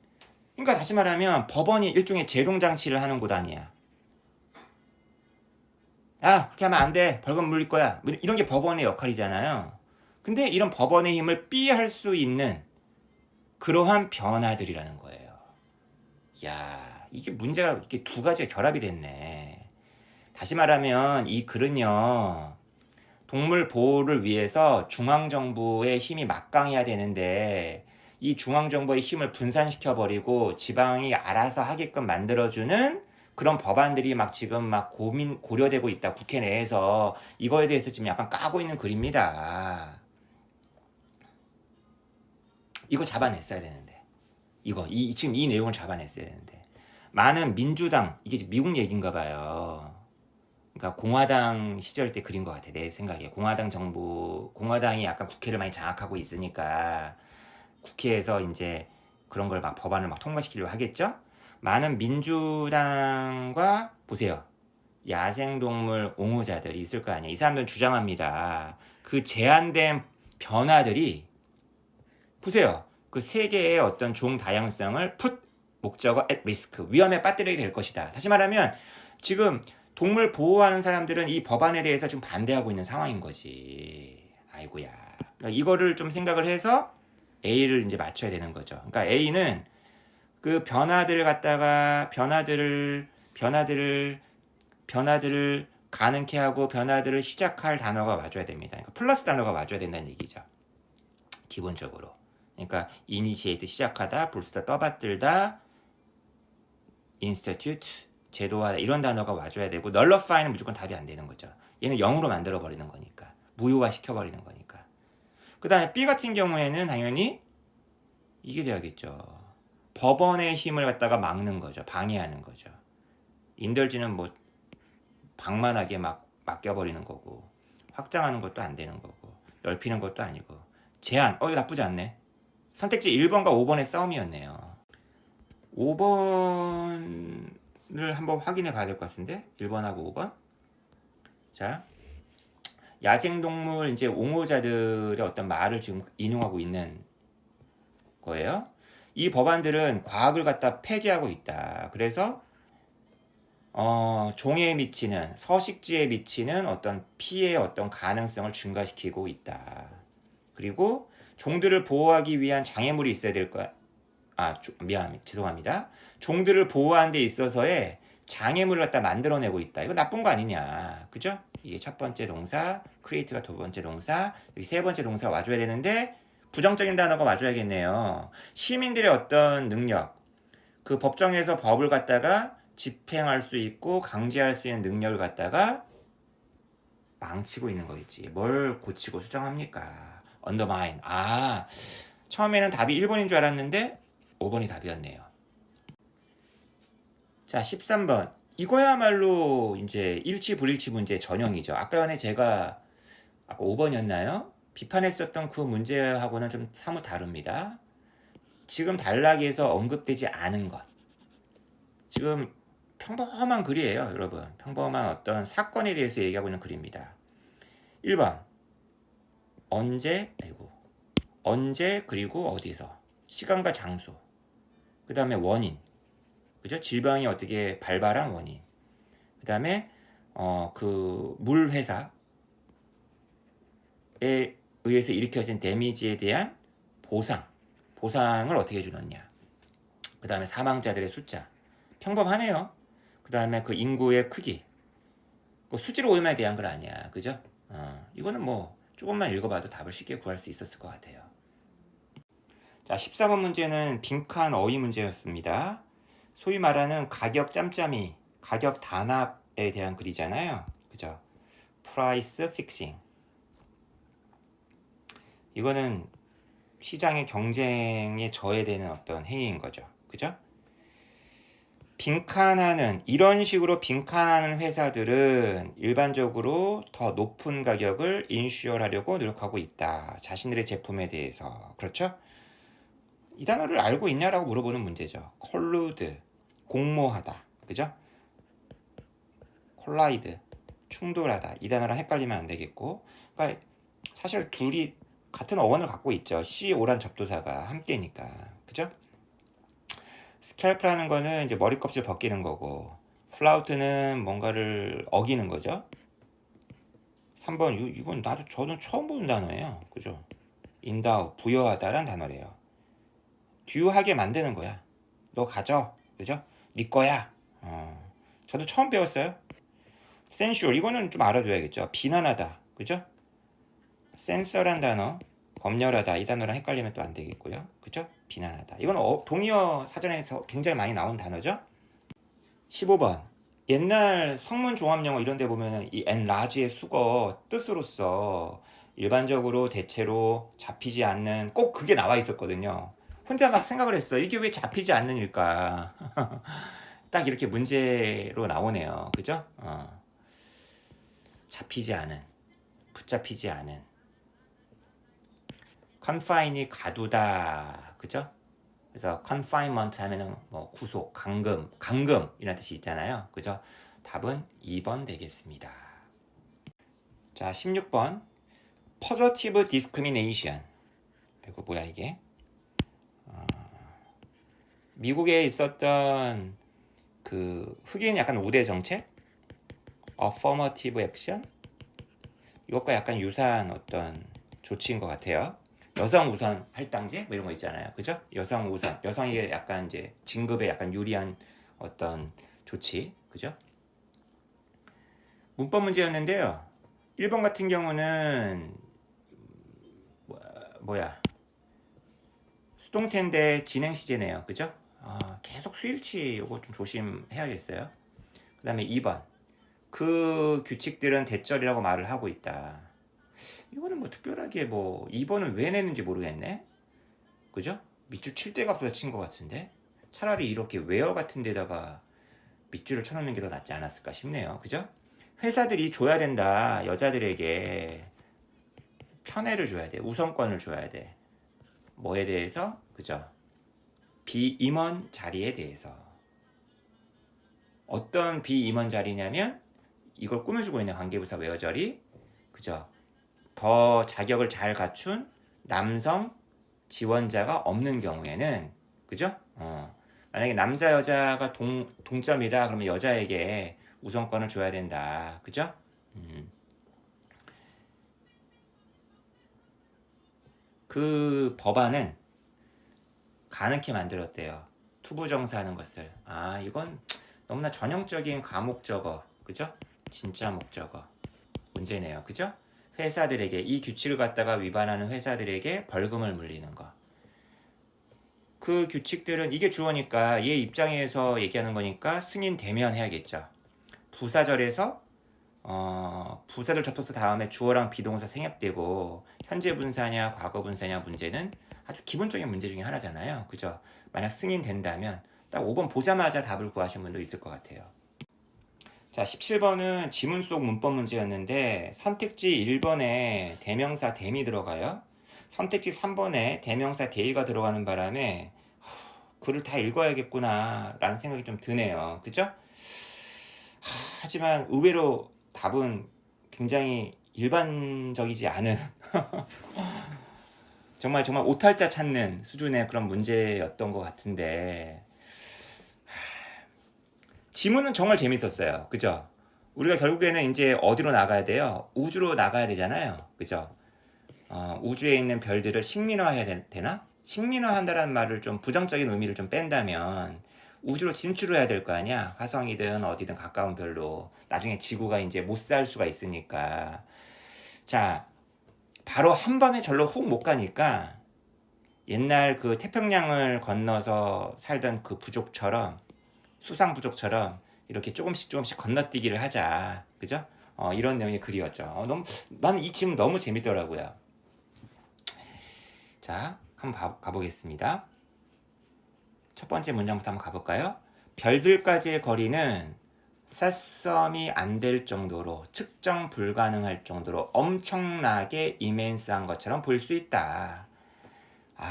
그러니까 다시 말하면 법원이 일종의 제동장치를 하는 곳 아니야. 야, 그렇게 하면 안 돼. 벌금 물릴 거야. 이런 게 법원의 역할이잖아요. 근데 이런 법원의 힘을 삐할 수 있는 그러한 변화들이라는 거예요. 야, 이게 문제가 이렇게 두 가지가 결합이 됐네. 다시 말하면 이 글은요, 동물 보호를 위해서 중앙정부의 힘이 막강해야 되는데 이 중앙정부의 힘을 분산시켜버리고 지방이 알아서 하게끔 만들어주는 그런 법안들이 막 지금 막 고려되고 있다. 국회 내에서 이거에 대해서 지금 약간 까고 있는 글입니다. 이거 잡아냈어야 되는데. 지금 이 내용을 잡아냈어야 되는데. 많은 민주당, 이게 미국 얘기인가 봐요. 그러니까 공화당 시절 때 그린 것 같아. 내 생각에. 공화당이 약간 국회를 많이 장악하고 있으니까 국회에서 이제 그런 걸 막 법안을 막 통과시키려고 하겠죠? 많은 민주당과 보세요. 야생동물 옹호자들이 있을 거 아니에요. 이 사람들은 주장합니다. 그 제한된 변화들이 보세요. 그 세계의 어떤 종 다양성을 목적어 at risk 위험에 빠뜨리게 될 것이다. 다시 말하면 지금 동물 보호하는 사람들은 이 법안에 대해서 지금 반대하고 있는 상황인 거지. 아이고야. 그러니까 이거를 좀 생각을 해서 A를 이제 맞춰야 되는 거죠. 그러니까 A는 그 변화들을 가능케 하고 변화들을 시작할 단어가 와줘야 됩니다. 그러니까 플러스 단어가 와줘야 된다는 얘기죠. 기본적으로. 그러니까 initiate 시작하다, bolster 떠받들다, institute 제도화다 이런 단어가 와줘야 되고 nullify는 무조건 답이 안 되는 거죠. 얘는 0으로 만들어 버리는 거니까. 무효화 시켜버리는 거니까. 그 다음에 B 같은 경우에는 당연히 이게 돼야겠죠. 법원의 힘을 갖다가 막는 거죠. 방해하는 거죠. 인덜지는 뭐 방만하게 막 맡겨버리는 거고 확장하는 것도 안 되는 거고 넓히는 것도 아니고 제한. 이거 나쁘지 않네. 선택지 1번과 5번의 싸움이었네요. 5번을 한번 확인해 봐야 될 것 같은데 1번하고 5번. 자, 야생동물 이제 옹호자들의 어떤 말을 지금 인용하고 있는 거예요. 이 법안들은 과학을 갖다 폐기하고 있다. 그래서 종에 미치는 서식지에 미치는 어떤 피해의 어떤 가능성을 증가시키고 있다. 그리고 종들을 보호하기 위한 장애물이 있어야 될 거야. 죄송합니다. 종들을 보호하는 데 있어서의 장애물을 갖다 만들어내고 있다. 이거 나쁜 거 아니냐. 그죠? 이게 첫 번째 동사, create가 두 번째 동사, 여기 세 번째 동사 와줘야 되는데 부정적인 단어가 와줘야겠네요. 시민들의 어떤 능력, 그 법정에서 법을 갖다가 집행할 수 있고 강제할 수 있는 능력을 갖다가 망치고 있는 거겠지. 뭘 고치고 수정합니까? undermine. 처음에는 답이 1번인 줄 알았는데 5번이 답이었네요. 자, 13번. 이거야말로 이제 일치 불일치 문제 전형이죠. 아까 전에 제가 5번이었나요? 비판했었던 그 문제하고는 좀 사뭇 다릅니다. 지금 단락에서 언급되지 않은 것. 지금 평범한 글이에요, 여러분. 평범한 어떤 사건에 대해서 얘기하고 있는 글입니다. 1번. 언제 그리고 어디서. 시간과 장소. 그 다음에 원인. 그죠? 질병이 어떻게 발발한 원인. 그 다음에 그 물 회사에 의해서 일으켜진 데미지에 대한 보상을 어떻게 해주느냐. 그 다음에 사망자들의 숫자. 평범하네요. 그 다음에 그 인구의 크기. 뭐 수치로 오염에 대한 건 아니야. 그죠? 이거는 뭐 조금만 읽어봐도 답을 쉽게 구할 수 있었을 것 같아요. 자, 14번 문제는 빈칸 어휘 문제였습니다. 소위 말하는 가격 짬짬이, 가격 단합에 대한 글이잖아요. 그죠? price fixing. 이거는 시장의 경쟁에 저해되는 어떤 행위인 거죠. 그죠? 빈칸하는, 이런 식으로 빈칸하는 회사들은 일반적으로 더 높은 가격을 인슈어하려고 노력하고 있다. 자신들의 제품에 대해서. 그렇죠? 이 단어를 알고 있냐라고 물어보는 문제죠. 콜루드, 공모하다. 그죠? 콜라이드, 충돌하다. 이 단어랑 헷갈리면 안 되겠고. 그러니까 사실 둘이 같은 어원을 갖고 있죠. C, O란 접두사가 함께니까. 그죠? 스캘프라는 거는 이제 머리 껍질 벗기는 거고, 플라우트는 뭔가를 어기는 거죠. 3번, 이건 저는 처음 보는 단어예요. 그죠? 인다우, 부여하다란 단어래요. 듀하게 만드는 거야. 너 가져. 그죠? 네 거야. 저도 처음 배웠어요. 센슈얼, 이거는 좀 알아둬야겠죠. 비난하다. 그죠? 센서란 단어, 검열하다. 이 단어랑 헷갈리면 또 안 되겠고요. 그죠? 비난하다. 이건 동의어 사전에서 굉장히 많이 나온 단어죠. 15번. 옛날 성문 종합영어 이런 데 보면은 이 enlarge의 수거 뜻으로서 일반적으로 대체로 잡히지 않는 꼭 그게 나와 있었거든요. 혼자 막 생각을 했어. 이게 왜 잡히지 않는 일까? 딱 이렇게 문제로 나오네요. 그죠? 잡히지 않은, 붙잡히지 않은. confine이 가두다. 그죠? 그래서 confinement 하면은 뭐 구속, 감금 이런 뜻이 있잖아요. 그죠? 답은 2번 되겠습니다. 자, 16번. positive discrimination. 이거 뭐야 이게? 미국에 있었던 그 흑인 약간 우대 정책? affirmative action? 이것과 약간 유사한 어떤 조치인 것 같아요. 여성 우선 할당제 뭐 이런 거 있잖아요. 그죠? 여성 우선, 여성에게 약간 이제 진급에 약간 유리한 어떤 조치. 그죠? 문법 문제였는데요. 1번 같은 경우는 뭐야? 수동태인데 진행 시제네요. 그죠? 계속 수일치 이거 좀 조심해야겠어요. 그 다음에 2번. 그 규칙들은 대절이라고 말을 하고 있다. 이거는 뭐 특별하게 뭐 2번은 왜 냈는지 모르겠네. 그죠? 밑줄 칠 데가 없어서 친 것 같은데 차라리 이렇게 웨어 같은 데다가 밑줄을 쳐놓는 게 더 낫지 않았을까 싶네요. 그죠? 회사들이 줘야 된다. 여자들에게 편애를 줘야 돼. 우선권을 줘야 돼. 뭐에 대해서? 그죠? 비임원 자리에 대해서. 어떤 비임원 자리냐면 이걸 꾸며주고 있는 관계부사 웨어절이 그죠? 더 자격을 잘 갖춘 남성 지원자가 없는 경우에는 그죠? 만약에 남자 여자가 동점이다 그러면 여자에게 우선권을 줘야 된다. 그죠? 그 법안은 가능케 만들었대요. 투부정사하는 것을. 이건 너무나 전형적인 과목적어. 그죠? 진짜 목적어. 문제네요. 그죠? 회사들에게 이 규칙을 갖다가 위반하는 회사들에게 벌금을 물리는 거. 그 규칙들은 이게 주어니까 얘 입장에서 얘기하는 거니까 승인되면 해야겠죠. 부사절에서 부사절 접속사 다음에 주어랑 비동사 생략되고 현재 분사냐 과거 분사냐 문제는 아주 기본적인 문제 중에 하나잖아요. 그죠? 만약 승인된다면 딱 5번 보자마자 답을 구하신 분도 있을 것 같아요. 자, 17번은 지문 속 문법 문제였는데 선택지 1번에 대명사 댐이 들어가요. 선택지 3번에 대명사 대의가 들어가는 바람에 글을 다 읽어야겠구나 라는 생각이 좀 드네요. 그죠? 하지만 의외로 답은 굉장히 일반적이지 않은 정말 오탈자 찾는 수준의 그런 문제였던 것 같은데 지문은 정말 재밌었어요. 그죠? 우리가 결국에는 이제 어디로 나가야 돼요? 우주로 나가야 되잖아요. 그죠? 우주에 있는 별들을 식민화해야 되나? 식민화한다는 말을 좀 부정적인 의미를 좀 뺀다면 우주로 진출해야 될 거 아니야? 화성이든 어디든 가까운 별로. 나중에 지구가 이제 못 살 수가 있으니까. 자, 바로 한 번에 절로 훅 못 가니까 옛날 그 태평양을 건너서 살던 그 부족처럼, 수상 부족처럼 이렇게 조금씩 건너뛰기를 하자. 그죠? 이런 내용이 글이었죠. 나는 이 질문 너무 재밌더라고요. 자, 한번 가보겠습니다. 첫 번째 문장부터 한번 가볼까요? 별들까지의 거리는 셋썸이 안 될 정도로, 측정 불가능할 정도로 엄청나게 이멘스한 것처럼 보일 수 있다.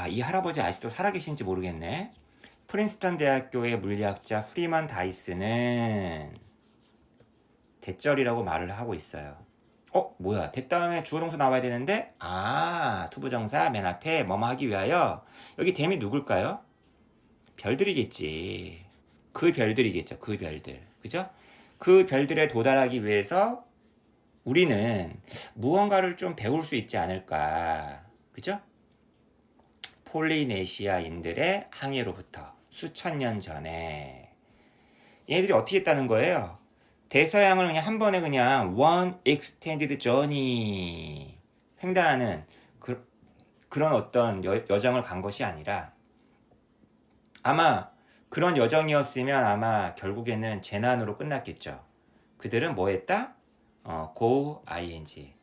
이 할아버지 아직도 살아계신지 모르겠네. 프린스턴 대학교의 물리학자 프리먼 다이스는 대절이라고 말을 하고 있어요. 뭐야? 대 다음에 주어 동사 나와야 되는데, 투부정사 맨 앞에 뭐뭐 하기 위하여. 여기 댐이 누굴까요? 별들이겠지. 그 별들이겠죠. 그 별들. 그죠? 그 별들에 도달하기 위해서 우리는 무언가를 좀 배울 수 있지 않을까. 그죠? 폴리네시아인들의 항해로부터 수천 년 전에 얘네들이 어떻게 했다는 거예요? 대서양을 그냥 한 번에 그냥 one extended journey 횡단하는 그런 어떤 여정을 간 것이 아니라, 아마 그런 여정이었으면 아마 결국에는 재난으로 끝났겠죠. 그들은 뭐 했다? go ing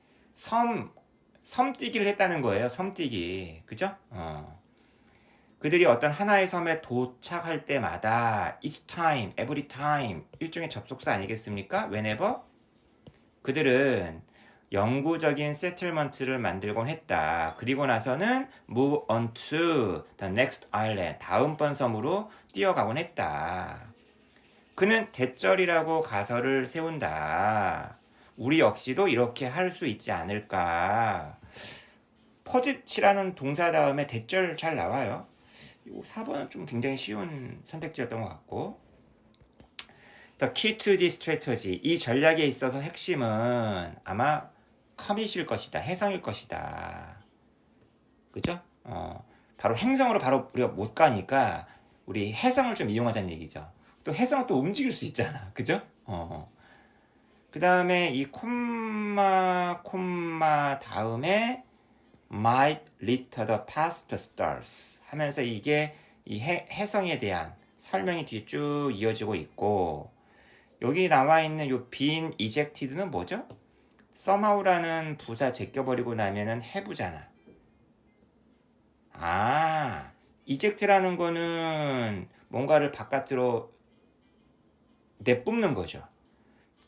섬뛰기를 했다는 거예요. 섬뛰기. 그죠? 그들이 어떤 하나의 섬에 도착할 때마다 each time, every time 일종의 접속사 아니겠습니까? whenever 그들은 영구적인 세틀먼트를 만들곤 했다. 그리고 나서는 move on to the next island 다음번 섬으로 뛰어가곤 했다. 그는 대절이라고 가설을 세운다. 우리 역시도 이렇게 할 수 있지 않을까. 퍼짓이라는 동사 다음에 대절 잘 나와요. 4번은 좀 굉장히 쉬운 선택지였던 것 같고, The key to this strategy 이 전략에 있어서 핵심은 아마 커밋일 것이다. 해성일 것이다. 그죠? 바로 행성으로 바로 우리가 못 가니까 우리 해성을 좀 이용하자는 얘기죠. 또 해성은 또 움직일 수 있잖아. 그죠? 그 다음에 이 콤마 다음에 might litter the past stars 하면서 이게 이 해성에 대한 설명이 뒤에 쭉 이어지고 있고, 여기 나와 있는 요 빈 ejected는 뭐죠? somehow라는 부사 제껴버리고 나면은 have잖아. eject라는 거는 뭔가를 바깥으로 내뿜는 거죠.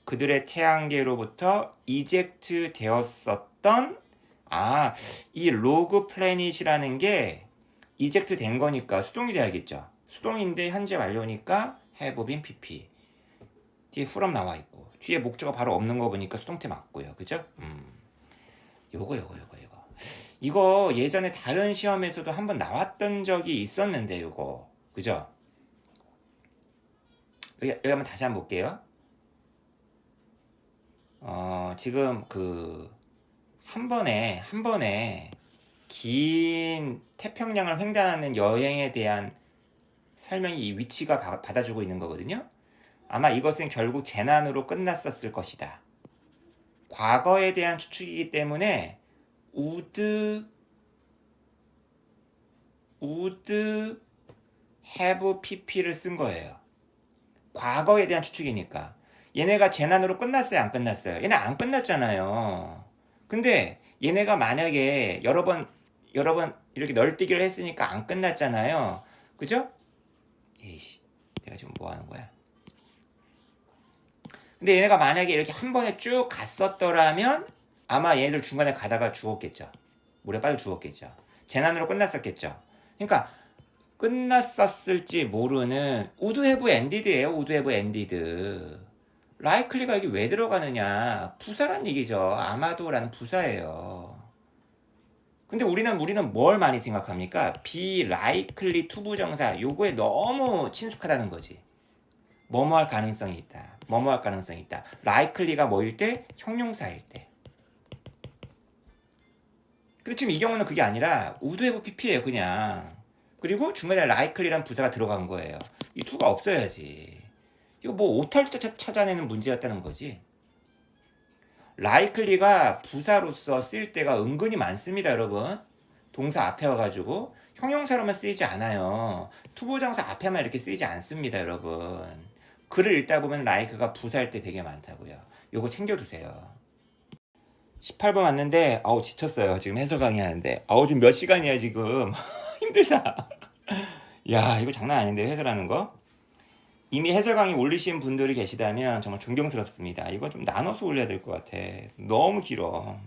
그들의 태양계로부터 이젝트 되었었던 이 로그 플래닛이라는 게 이젝트 된 거니까 수동이 돼야겠죠. 수동인데 현재 완료니까 have been pp. 뒤에 from 나와 있고 뒤에 목적어 바로 없는 거 보니까 수동태 맞고요. 그죠? 이거 예전에 다른 시험에서도 한번 나왔던 적이 있었는데 요거. 그죠? 여기 한번 다시 한번 볼게요. 지금 한 번에 긴 태평양을 횡단하는 여행에 대한 설명이 이 위치가 받아주고 있는 거거든요. 아마 이것은 결국 재난으로 끝났었을 것이다. 과거에 대한 추측이기 때문에 would have pp를 쓴 거예요. 과거에 대한 추측이니까. 얘네가 재난으로 끝났어요? 안 끝났어요? 얘네 안 끝났잖아요. 근데 얘네가 만약에 여러 번 이렇게 널뛰기를 했으니까 안 끝났잖아요. 그죠? 에이씨, 내가 지금 뭐 하는 거야? 근데 얘네가 만약에 이렇게 한 번에 쭉 갔었더라면 아마 얘네들 중간에 가다가 죽었겠죠. 물에 빠져 죽었겠죠. 재난으로 끝났었겠죠. 그러니까 끝났었을지 모르는 would have ended예요. would have ended. likely가 여기 왜 들어가느냐? 부사란 얘기죠. 아마도라는 부사예요. 근데 우리는 뭘 많이 생각합니까? be likely to 부정사 요거에 너무 친숙하다는 거지. 뭐뭐 할 가능성이 있다. 뭐뭐 할 가능성이 있다. likely가 뭐일 때? 형용사일 때. 근데 지금 이 경우는 그게 아니라 would have pp예요. 그냥. 그리고 중간에 likely란 부사가 들어간 거예요. 이 to가 없어야지. 이거 뭐 오탈자 찾아내는 문제였다는 거지. likely가 부사로서 쓰일 때가 은근히 많습니다, 여러분. 동사 앞에 와가지고 형용사로만 쓰이지 않아요. 투부정사 앞에만 이렇게 쓰이지 않습니다, 여러분. 글을 읽다 보면 like가 부사일 때 되게 많다고요. 요거 챙겨두세요. 18번 왔는데 아우 지쳤어요. 지금 해설 강의하는데 아우 지금 몇 시간이야 지금. 힘들다. 야 이거 장난 아닌데 해설하는 거. 이미 해설 강의 올리신 분들이 계시다면 정말 존경스럽습니다. 이거 좀 나눠서 올려야 될 것 같아. 너무 길어.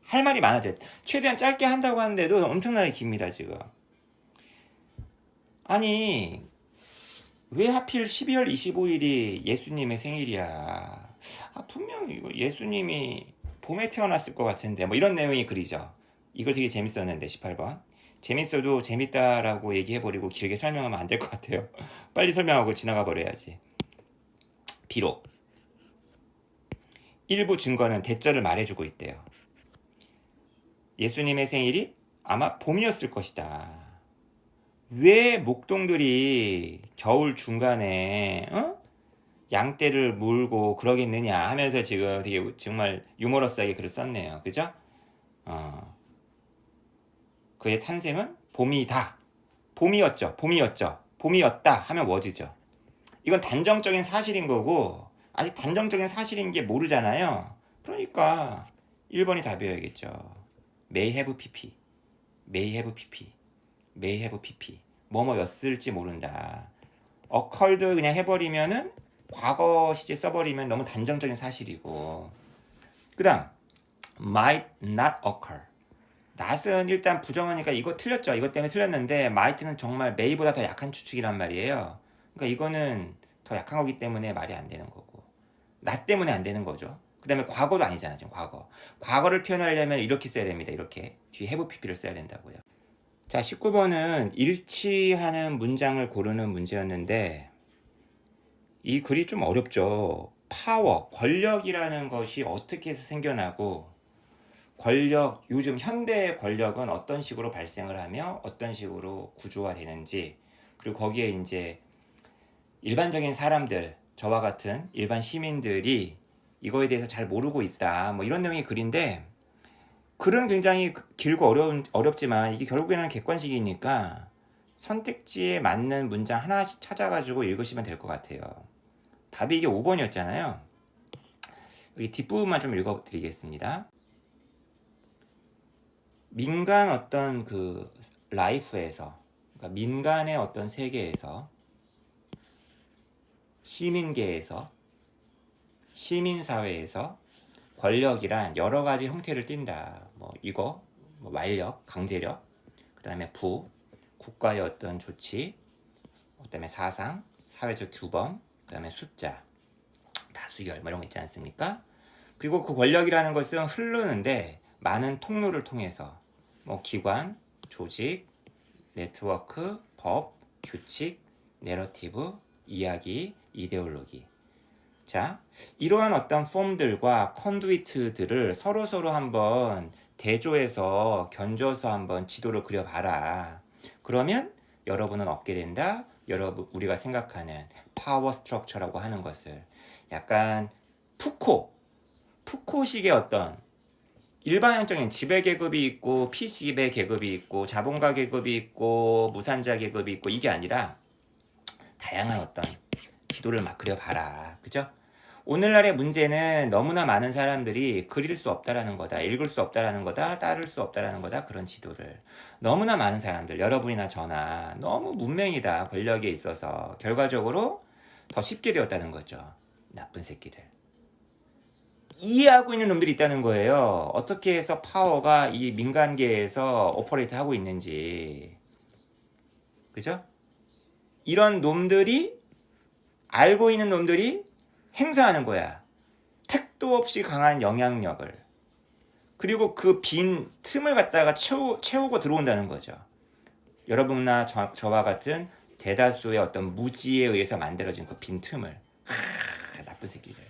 할 말이 많아져. 최대한 짧게 한다고 하는데도 엄청나게 깁니다 지금. 아니 왜 하필 12월 25일이 예수님의 생일이야. 분명히 이거 예수님이 봄에 태어났을 것 같은데 뭐 이런 내용이 글이죠. 이걸 되게 재밌었는데 18번. 재밌어도 재밌다라고 얘기해버리고 길게 설명하면 안 될 것 같아요. 빨리 설명하고 지나가 버려야지. 비록 일부 증거는 대절을 말해주고 있대요. 예수님의 생일이 아마 봄이었을 것이다. 왜 목동들이 겨울 중간에 양떼를 몰고 그러겠느냐 하면서 지금 되게 정말 유머러스하게 글을 썼네요. 그죠? 그의 탄생은 봄이다. 봄이었다 하면 워즈죠. 이건 단정적인 사실인 거고 아직 단정적인 사실인 게 모르잖아요. 그러니까 1번이 답이어야겠죠. May have pp. May have pp. May have pp. 뭐뭐였을지 모른다. occurred 그냥 해버리면은 과거 시제 써버리면 너무 단정적인 사실이고. 그 다음 might not occur. not은 일단 부정하니까 이거 틀렸죠. 이것 때문에 틀렸는데 might는 정말 may보다 더 약한 추측이란 말이에요. 그러니까 이거는 더 약한 거기 때문에 말이 안 되는 거고 not 때문에 안 되는 거죠. 그 다음에 과거도 아니잖아. 지금 과거를 표현하려면 이렇게 써야 됩니다. 이렇게 뒤에 have pp를 써야 된다고요. 자 19번은 일치하는 문장을 고르는 문제였는데 이 글이 좀 어렵죠. 파워, 권력이라는 것이 어떻게 해서 생겨나고 권력, 요즘 현대의 권력은 어떤 식으로 발생을 하며 어떤 식으로 구조화되는지 그리고 거기에 이제 일반적인 사람들, 저와 같은 일반 시민들이 이거에 대해서 잘 모르고 있다. 뭐 이런 내용의 글인데 글은 굉장히 길고 어렵지만 이게 결국에는 객관식이니까 선택지에 맞는 문장 하나씩 찾아가지고 읽으시면 될 것 같아요. 답이 이게 5번이었잖아요. 여기 뒷부분만 좀 읽어드리겠습니다. 민간 어떤 그 라이프에서, 그러니까 민간의 어떤 세계에서, 시민계에서, 시민사회에서 권력이란 여러 가지 형태를 띈다. 뭐 이거, 뭐 완력, 강제력, 그 다음에 국가의 어떤 조치, 그 다음에 사상, 사회적 규범, 그 다음에 숫자, 다수결 뭐 이런 거 있지 않습니까? 그리고 그 권력이라는 것은 흐르는데 많은 통로를 통해서 뭐 기관, 조직, 네트워크, 법, 규칙, 내러티브, 이야기, 이데올로기. 자, 이러한 어떤 폼들과 컨두이트들을 서로 한번 대조해서 견줘서 한번 지도를 그려봐라. 그러면 여러분은 얻게 된다. 우리가 생각하는 파워 스트럭처라고 하는 것을 약간 푸코식의 어떤 일반형적인 지배계급이 있고 피지배 계급이 있고 자본가 계급이 있고 무산자 계급이 있고 이게 아니라 다양한 어떤 지도를 막 그려봐라. 그죠? 오늘날의 문제는 너무나 많은 사람들이 그릴 수 없다라는 거다. 읽을 수 없다라는 거다. 따를 수 없다라는 거다. 그런 지도를. 너무나 많은 사람들, 여러분이나 저나 너무 문맹이다. 권력에 있어서. 결과적으로 더 쉽게 되었다는 거죠. 나쁜 새끼들. 이해하고 있는 놈들이 있다는 거예요. 어떻게 해서 파워가 이 민간계에서 오퍼레이트 하고 있는지. 그죠? 이런 놈들이 알고 있는 놈들이 행사하는 거야. 택도 없이 강한 영향력을. 그리고 그 빈 틈을 갖다가 채우고 들어온다는 거죠. 여러분이나 저와 같은 대다수의 어떤 무지에 의해서 만들어진 그 빈 틈을. 나쁜 새끼들.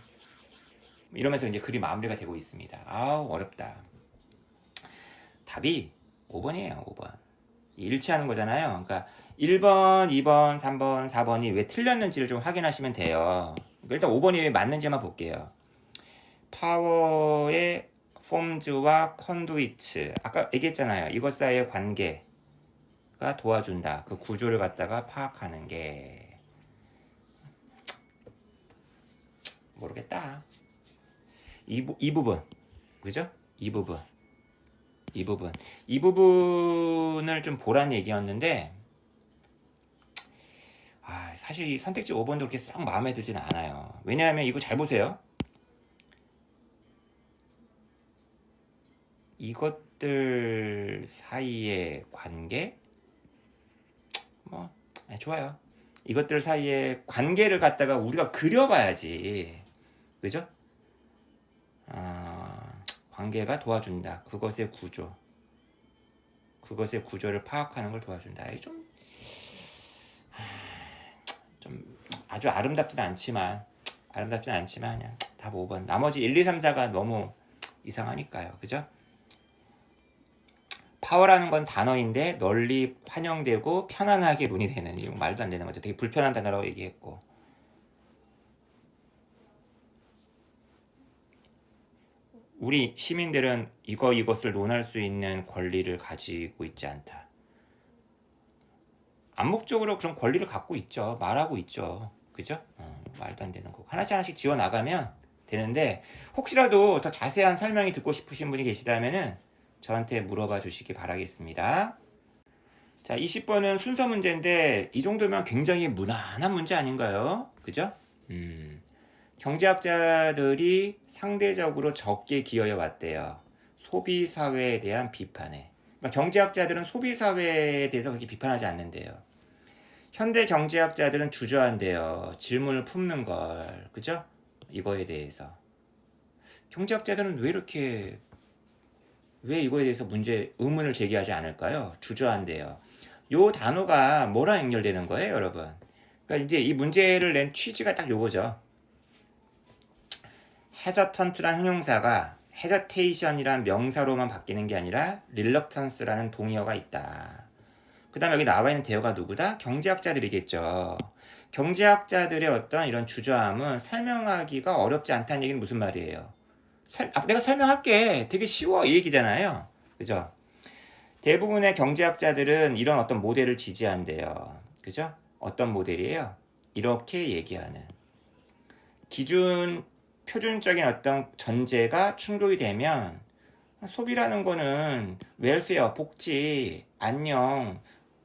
이러면서 이제 글이 마무리가 되고 있습니다. 아우 어렵다. 답이 5번이에요. 5번. 일치하는 거잖아요. 그러니까 1번, 2번, 3번, 4번이 왜 틀렸는지를 좀 확인하시면 돼요. 일단 5번이 왜 맞는지만 볼게요. 파워의 폼즈와 컨두이츠. 아까 얘기했잖아요. 이것 사이의 관계가 도와준다. 그 구조를 갖다가 파악하는 게. 모르겠다. 이 부분. 그죠? 이 부분을 좀 보란 얘기였는데, 사실 이 선택지 5번도 그렇게 썩 마음에 들지는 않아요. 왜냐하면 이거 잘 보세요. 이것들 사이의 관계? 좋아요. 이것들 사이의 관계를 갖다가 우리가 그려봐야지. 그죠? 관계가 도와준다. 그것의 구조를 파악하는 걸 도와준다. 좀 아주 아름답진 않지만 그냥 답 5번. 나머지 1, 2, 3, 4가 너무 이상하니까요. 그죠? 파워라는 건 단어인데 널리 환영되고 편안하게 논의되는, 이거 말도 안 되는 거죠. 되게 불편한 단어라고 얘기했고, 우리 시민들은 이것을 논할 수 있는 권리를 가지고 있지 않다. 암묵적으로 그런 권리를 갖고 있죠. 말하고 있죠. 그죠? 말도 안 되는 거. 하나씩 지워 나가면 되는데, 혹시라도 더 자세한 설명이 듣고 싶으신 분이 계시다면은 저한테 물어봐 주시기 바라겠습니다. 자, 20번은 순서 문제인데 이 정도면 굉장히 무난한 문제 아닌가요? 그죠? 경제학자들이 상대적으로 적게 기여해 왔대요. 소비사회에 대한 비판에. 그러니까 경제학자들은 소비사회에 대해서 그렇게 비판하지 않는데요. 현대 경제학자들은 주저한대요. 질문을 품는 걸. 그죠? 이거에 대해서. 경제학자들은 왜 이거에 대해서 의문을 제기하지 않을까요? 주저한대요. 요 단어가 뭐랑 연결되는 거예요, 여러분? 그러니까 이제 이 문제를 낸 취지가 딱 요거죠. 헤저턴트란 형용사가 헤저테이션이란 명사로만 바뀌는 게 아니라 릴럭턴스라는 동의어가 있다. 그 다음에 여기 나와 있는 대어가 누구다? 경제학자들이겠죠. 경제학자들의 어떤 이런 주저함은 설명하기가 어렵지 않다는 얘기는 무슨 말이에요? 내가 설명할게. 되게 쉬워. 이 얘기잖아요. 그죠? 대부분의 경제학자들은 이런 어떤 모델을 지지한대요. 그죠? 어떤 모델이에요? 이렇게 얘기하는. 표준적인 어떤 전제가 충족이 되면 소비라는 거는 웰페어, 복지, 안녕,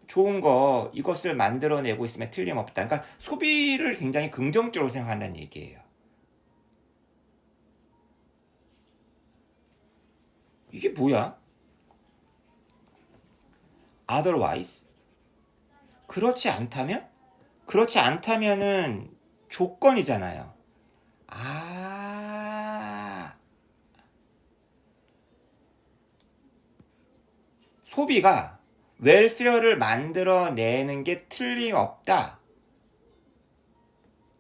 좋은 거, 이것을 만들어내고 있으면 틀림없다. 그러니까 소비를 굉장히 긍정적으로 생각한다는 얘기예요. 이게 뭐야? otherwise? 그렇지 않다면? 그렇지 않다면은 조건이잖아요. 소비가 웰페어를 만들어내는 게 틀림없다.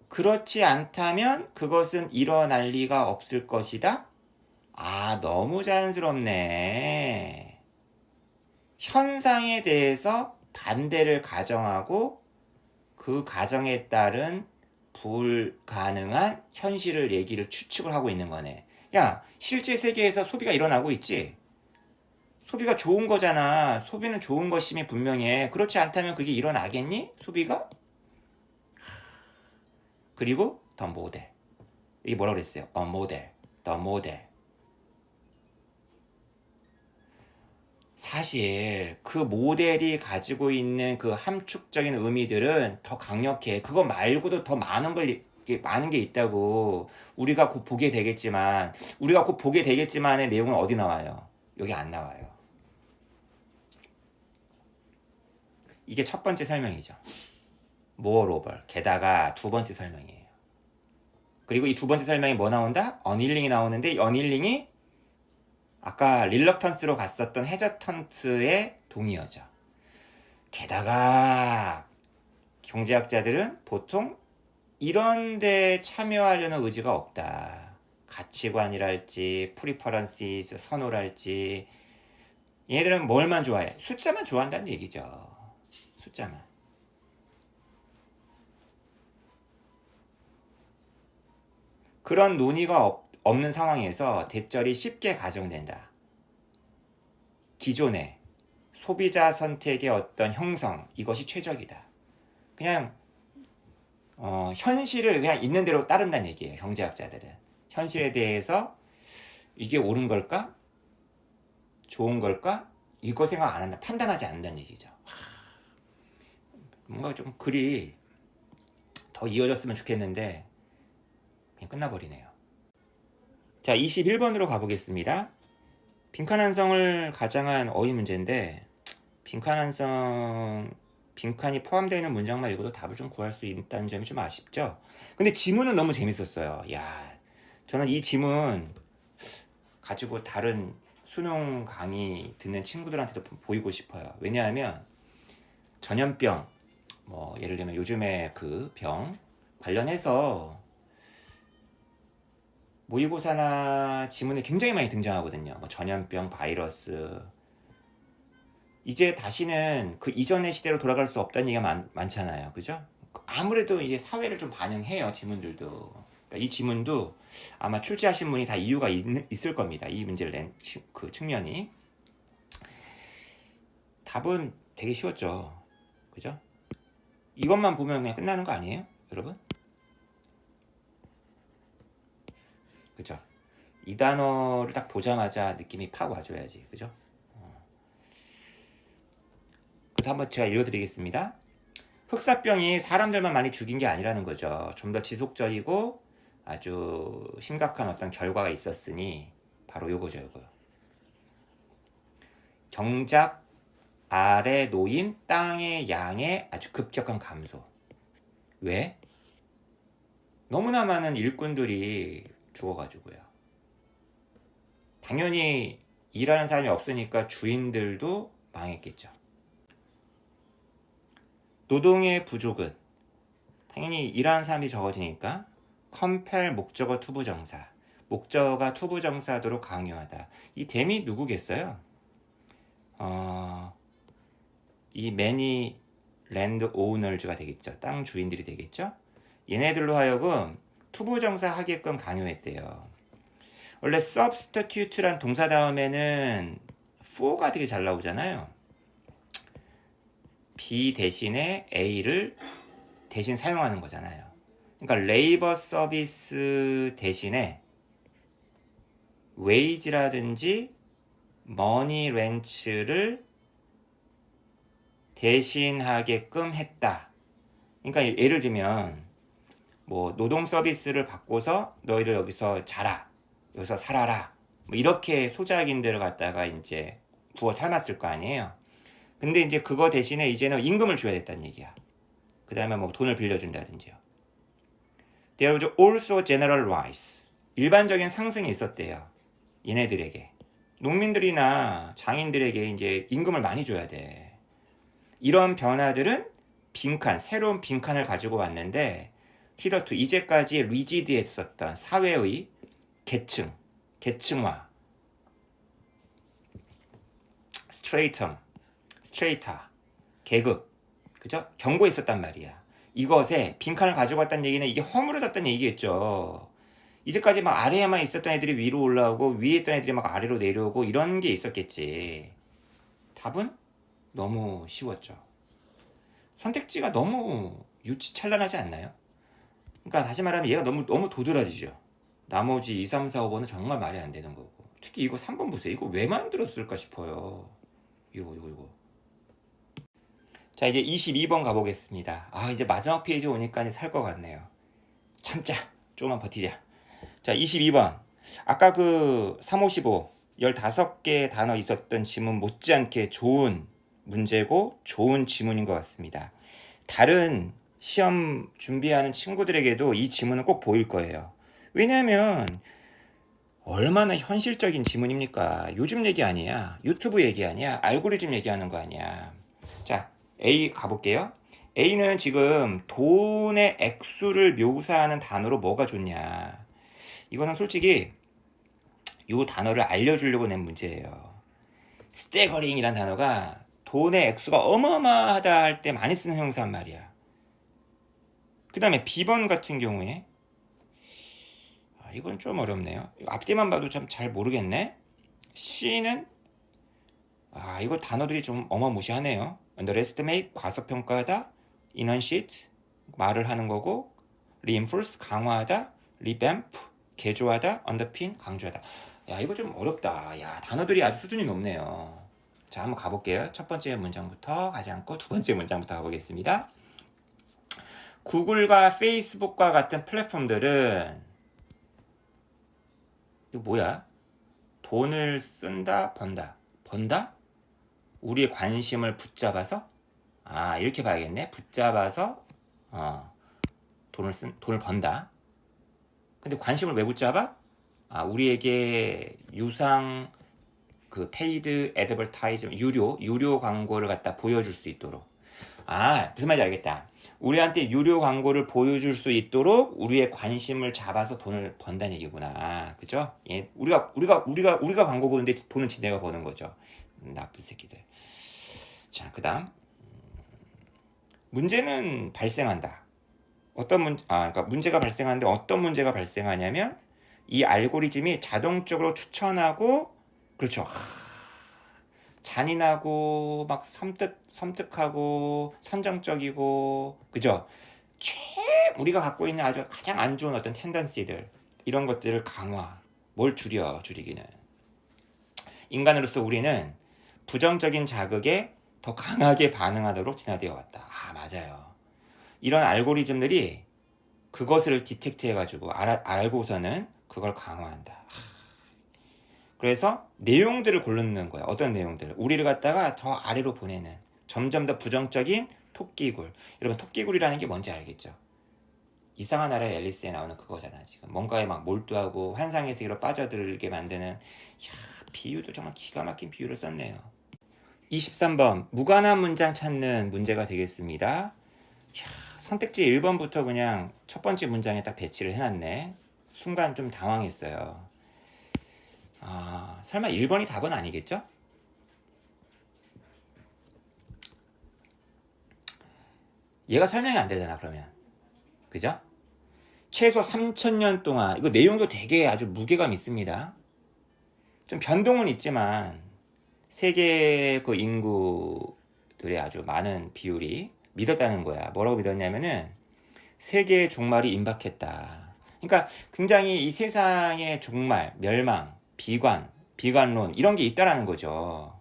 그렇지 않다면 그것은 일어날 리가 없을 것이다. 너무 자연스럽네. 현상에 대해서 반대를 가정하고 그 가정에 따른 불가능한 현실을 추측을 하고 있는 거네. 야, 실제 세계에서 소비가 일어나고 있지? 소비가 좋은 거잖아. 소비는 좋은 것임이 분명해. 그렇지 않다면 그게 일어나겠니? 소비가? 그리고 the model. 이게 뭐라고 그랬어요? the model. 사실 그 모델이 가지고 있는 그 함축적인 의미들은 더 강력해. 그거 말고도 더 많은 게 있다고. 우리가 곧 보게 되겠지만의 내용은 어디 나와요? 여기 안 나와요. 이게 첫 번째 설명이죠. moreover. 게다가 두 번째 설명이에요. 그리고 이 두 번째 설명이 뭐 나온다? 어닐링이 나오는데, 이 어닐링이 아까 릴럭턴스로 갔었던 헤저턴트의 동의어죠. 게다가 경제학자들은 보통 이런 데 참여하려는 의지가 없다. 가치관이랄지 프리퍼런시즈, 선호랄지, 얘네들은 뭘만 좋아해? 숫자만 좋아한다는 얘기죠. 숫자만. 그런 논의가 없는 상황에서 대절이 쉽게 가정된다. 기존의 소비자 선택의 어떤 형성, 이것이 최적이다. 그냥 현실을 그냥 있는 대로 따른다는 얘기예요. 경제학자들은. 현실에 대해서 이게 옳은 걸까? 좋은 걸까? 이거 생각 안 한다. 판단하지 않는다는 얘기죠. 뭔가 좀 글이 더 이어졌으면 좋겠는데 그냥 끝나버리네요. 자, 21번으로 가보겠습니다. 빈칸한성을 가장한 어휘 문제인데 빈칸이 포함되어 있는 문장만 읽어도 답을 좀 구할 수 있다는 점이 좀 아쉽죠? 근데 지문은 너무 재밌었어요. 야, 저는 이 지문 가지고 다른 수능 강의 듣는 친구들한테도 보이고 싶어요. 왜냐하면 전염병, 뭐 예를 들면 요즘에 그 병 관련해서 모의고사나 지문에 굉장히 많이 등장하거든요. 뭐 전염병, 바이러스. 이제 다시는 그 이전의 시대로 돌아갈 수 없다는 얘기가 많잖아요. 그죠? 아무래도 이게 사회를 좀 반영해요. 지문들도. 그러니까 이 지문도 아마 출제하신 분이 다 이유가 있을 겁니다. 이 문제를 낸 그 측면이. 답은 되게 쉬웠죠. 그죠? 이것만 보면 그냥 끝나는 거 아니에요? 여러분? 그죠? 이 단어를 딱 보자마자 느낌이 팍 와줘야지. 그죠? 그래서 한번 제가 읽어드리겠습니다. 흑사병이 사람들만 많이 죽인 게 아니라는 거죠. 좀 더 지속적이고 아주 심각한 어떤 결과가 있었으니 바로 요거죠. 요거. 경작 아래 놓인 땅의 양의 아주 급격한 감소. 왜? 너무나 많은 일꾼들이 죽어가지고요. 당연히 일하는 사람이 없으니까 주인들도 망했겠죠. 노동의 부족은 당연히 일하는 사람이 적어지니까 컴펠 목적어 투부정사, 목적어가 투부정사도록 강요하다. 이 댐이 누구겠어요? 이 many land owners가 되겠죠. 땅 주인들이 되겠죠. 얘네들로 하여금 투부정사 하게끔 강요했대요. 원래 substitute란 동사 다음에는 for가 되게 잘 나오잖아요. B 대신에 A를 대신 사용하는 거잖아요. 그러니까 레이버 서비스 대신에 wage라든지 머니 렌츠를 대신하게끔 했다. 그러니까 예를 들면 뭐 노동 서비스를 받고서 너희들 여기서 자라, 여기서 살아라, 뭐 이렇게 소작인들을 갖다가 이제 구워 삶았을 거 아니에요. 근데 이제 그거 대신에 이제는 임금을 줘야 됐다는 얘기야. 그 다음에 뭐 돈을 빌려준다든지요. There was also general rise. 일반적인 상승이 있었대요. 얘네들에게. 농민들이나 장인들에게 이제 임금을 많이 줘야 돼. 이런 변화들은 빈칸, 새로운 빈칸을 가지고 왔는데 히더투 이제까지 리지드했었던 사회의 계층화, 스트레이터, 계급, 그죠? 경고했었단 말이야. 이것에 빈칸을 가지고 왔다는 얘기는 이게 허물어졌다는 얘기겠죠. 이제까지 막 아래에만 있었던 애들이 위로 올라오고 위에 있던 애들이 막 아래로 내려오고 이런 게 있었겠지. 답은 너무 쉬웠죠. 선택지가 너무 유치찬란하지 않나요? 그러니까 다시 말하면 얘가 너무 도드라지죠. 나머지 2, 3, 4, 5번은 정말 말이 안 되는 거고. 특히 이거 3번 보세요. 이거 왜 만들었을까 싶어요. 이거. 자, 이제 22번 가보겠습니다. 아, 이제 마지막 페이지 오니까 이제 살 것 같네요. 참자. 조금만 버티자. 자, 22번. 아까 그 355, 15개 단어 있었던 지문 못지않게 좋은 문제고 좋은 지문인 것 같습니다. 다른 시험 준비하는 친구들에게도 이 지문은 꼭 보일 거예요. 왜냐하면 얼마나 현실적인 지문입니까? 요즘 얘기 아니야. 유튜브 얘기 아니야. 알고리즘 얘기하는 거 아니야. 자, A 가볼게요. A는 지금 돈의 액수를 묘사하는 단어로 뭐가 좋냐. 이거는 솔직히 이 단어를 알려주려고 낸 문제예요. 스태거링이란 단어가 돈의 액수가 어마어마하다 할 때 많이 쓰는 형사란 말이야. 그 다음에 B번 같은 경우에 이건 좀 어렵네요. 앞뒤만 봐도 참 잘 모르겠네. C는 이거 단어들이 좀 어마무시하네요. underestimate 과소평가하다, enunciate 말을 하는 거고, reinforce 강화하다, revamp 개조하다, underpin 강조하다. 야, 이거 좀 어렵다. 야, 단어들이 아주 수준이 높네요. 자, 한번 가볼게요. 첫 번째 문장부터 가지 않고 두 번째 문장부터 가보겠습니다. 구글과 페이스북과 같은 플랫폼들은 이거 뭐야? 돈을 쓴다, 번다. 번다? 우리의 관심을 붙잡아서? 이렇게 봐야겠네. 붙잡아서 돈을 번다. 근데 관심을 왜 붙잡아? 우리에게 유상 그 페이드 애드버타이즈 유료 광고를 갖다 보여줄 수 있도록. 무슨 말인지 알겠다. 우리한테 유료 광고를 보여줄 수 있도록 우리의 관심을 잡아서 돈을 번다는 얘기구나. 그죠? 예, 우리가 광고 보는데 돈은 지네가 버는 거죠. 나쁜 새끼들. 자, 그다음 문제는 발생한다. 그러니까 문제가 발생하는데 어떤 문제가 발생하냐면 이 알고리즘이 자동적으로 추천하고, 그렇죠. 잔인하고 막 섬뜩하고 선정적이고, 그죠? 우리가 갖고 있는 아주 가장 안 좋은 어떤 텐던시들, 이런 것들을 뭘 줄이기는. 인간으로서 우리는 부정적인 자극에 더 강하게 반응하도록 진화되어 왔다. 맞아요. 이런 알고리즘들이 그것을 디텍트 해가지고 알고서는 그걸 강화한다. 그래서 내용들을 고르는 거야. 어떤 내용들? 우리를 갖다가 더 아래로 보내는, 점점 더 부정적인 토끼굴. 여러분, 토끼굴이라는 게 뭔지 알겠죠? 이상한 나라의 앨리스에 나오는 그거잖아. 지금 뭔가에 막 몰두하고 환상의 세계로 빠져들게 만드는. 비유도 정말 기가 막힌 비유를 썼네요. 23번 무관한 문장 찾는 문제가 되겠습니다. 선택지 1번부터 그냥 첫 번째 문장에 딱 배치를 해놨네. 순간 좀 당황했어요. 설마 1번이 답은 아니겠죠? 얘가 설명이 안 되잖아, 그러면. 그죠? 최소 3,000년 동안, 이거 내용도 되게 아주 무게감 있습니다. 좀 변동은 있지만, 세계 그 인구들의 아주 많은 비율이 믿었다는 거야. 뭐라고 믿었냐면은, 세계의 종말이 임박했다. 그러니까 굉장히 이 세상의 종말, 멸망, 비관론 이런 게 있다라는 거죠.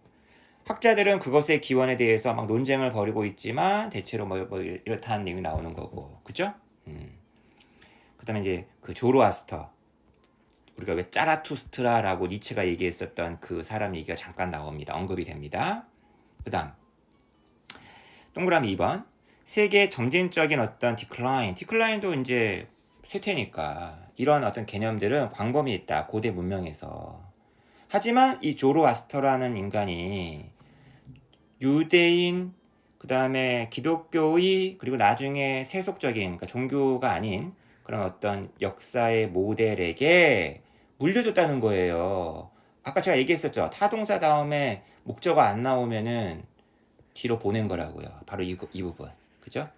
학자들은 그것의 기원에 대해서 막 논쟁을 벌이고 있지만 대체로 뭐 이렇다는 내용이 나오는 거고, 그죠? 그다음에 이제 그 조로아스터, 우리가 왜 짜라투스트라라고 니체가 얘기했었던 그 사람 얘기가 잠깐 나옵니다. 언급이 됩니다. 그다음 동그라미 2번 세계의 점진적인 어떤 디클라인도 이제 쇠퇴니까 이런 어떤 개념들은 광범위했다. 고대 문명에서. 하지만 이 조로아스터라는 인간이 유대인, 그 다음에 기독교의, 그리고 나중에 세속적인, 그러니까 종교가 아닌 그런 어떤 역사의 모델에게 물려줬다는 거예요. 아까 제가 얘기했었죠. 타동사 다음에 목적어 안 나오면은 뒤로 보낸 거라고요. 바로 이 부분. 그죠?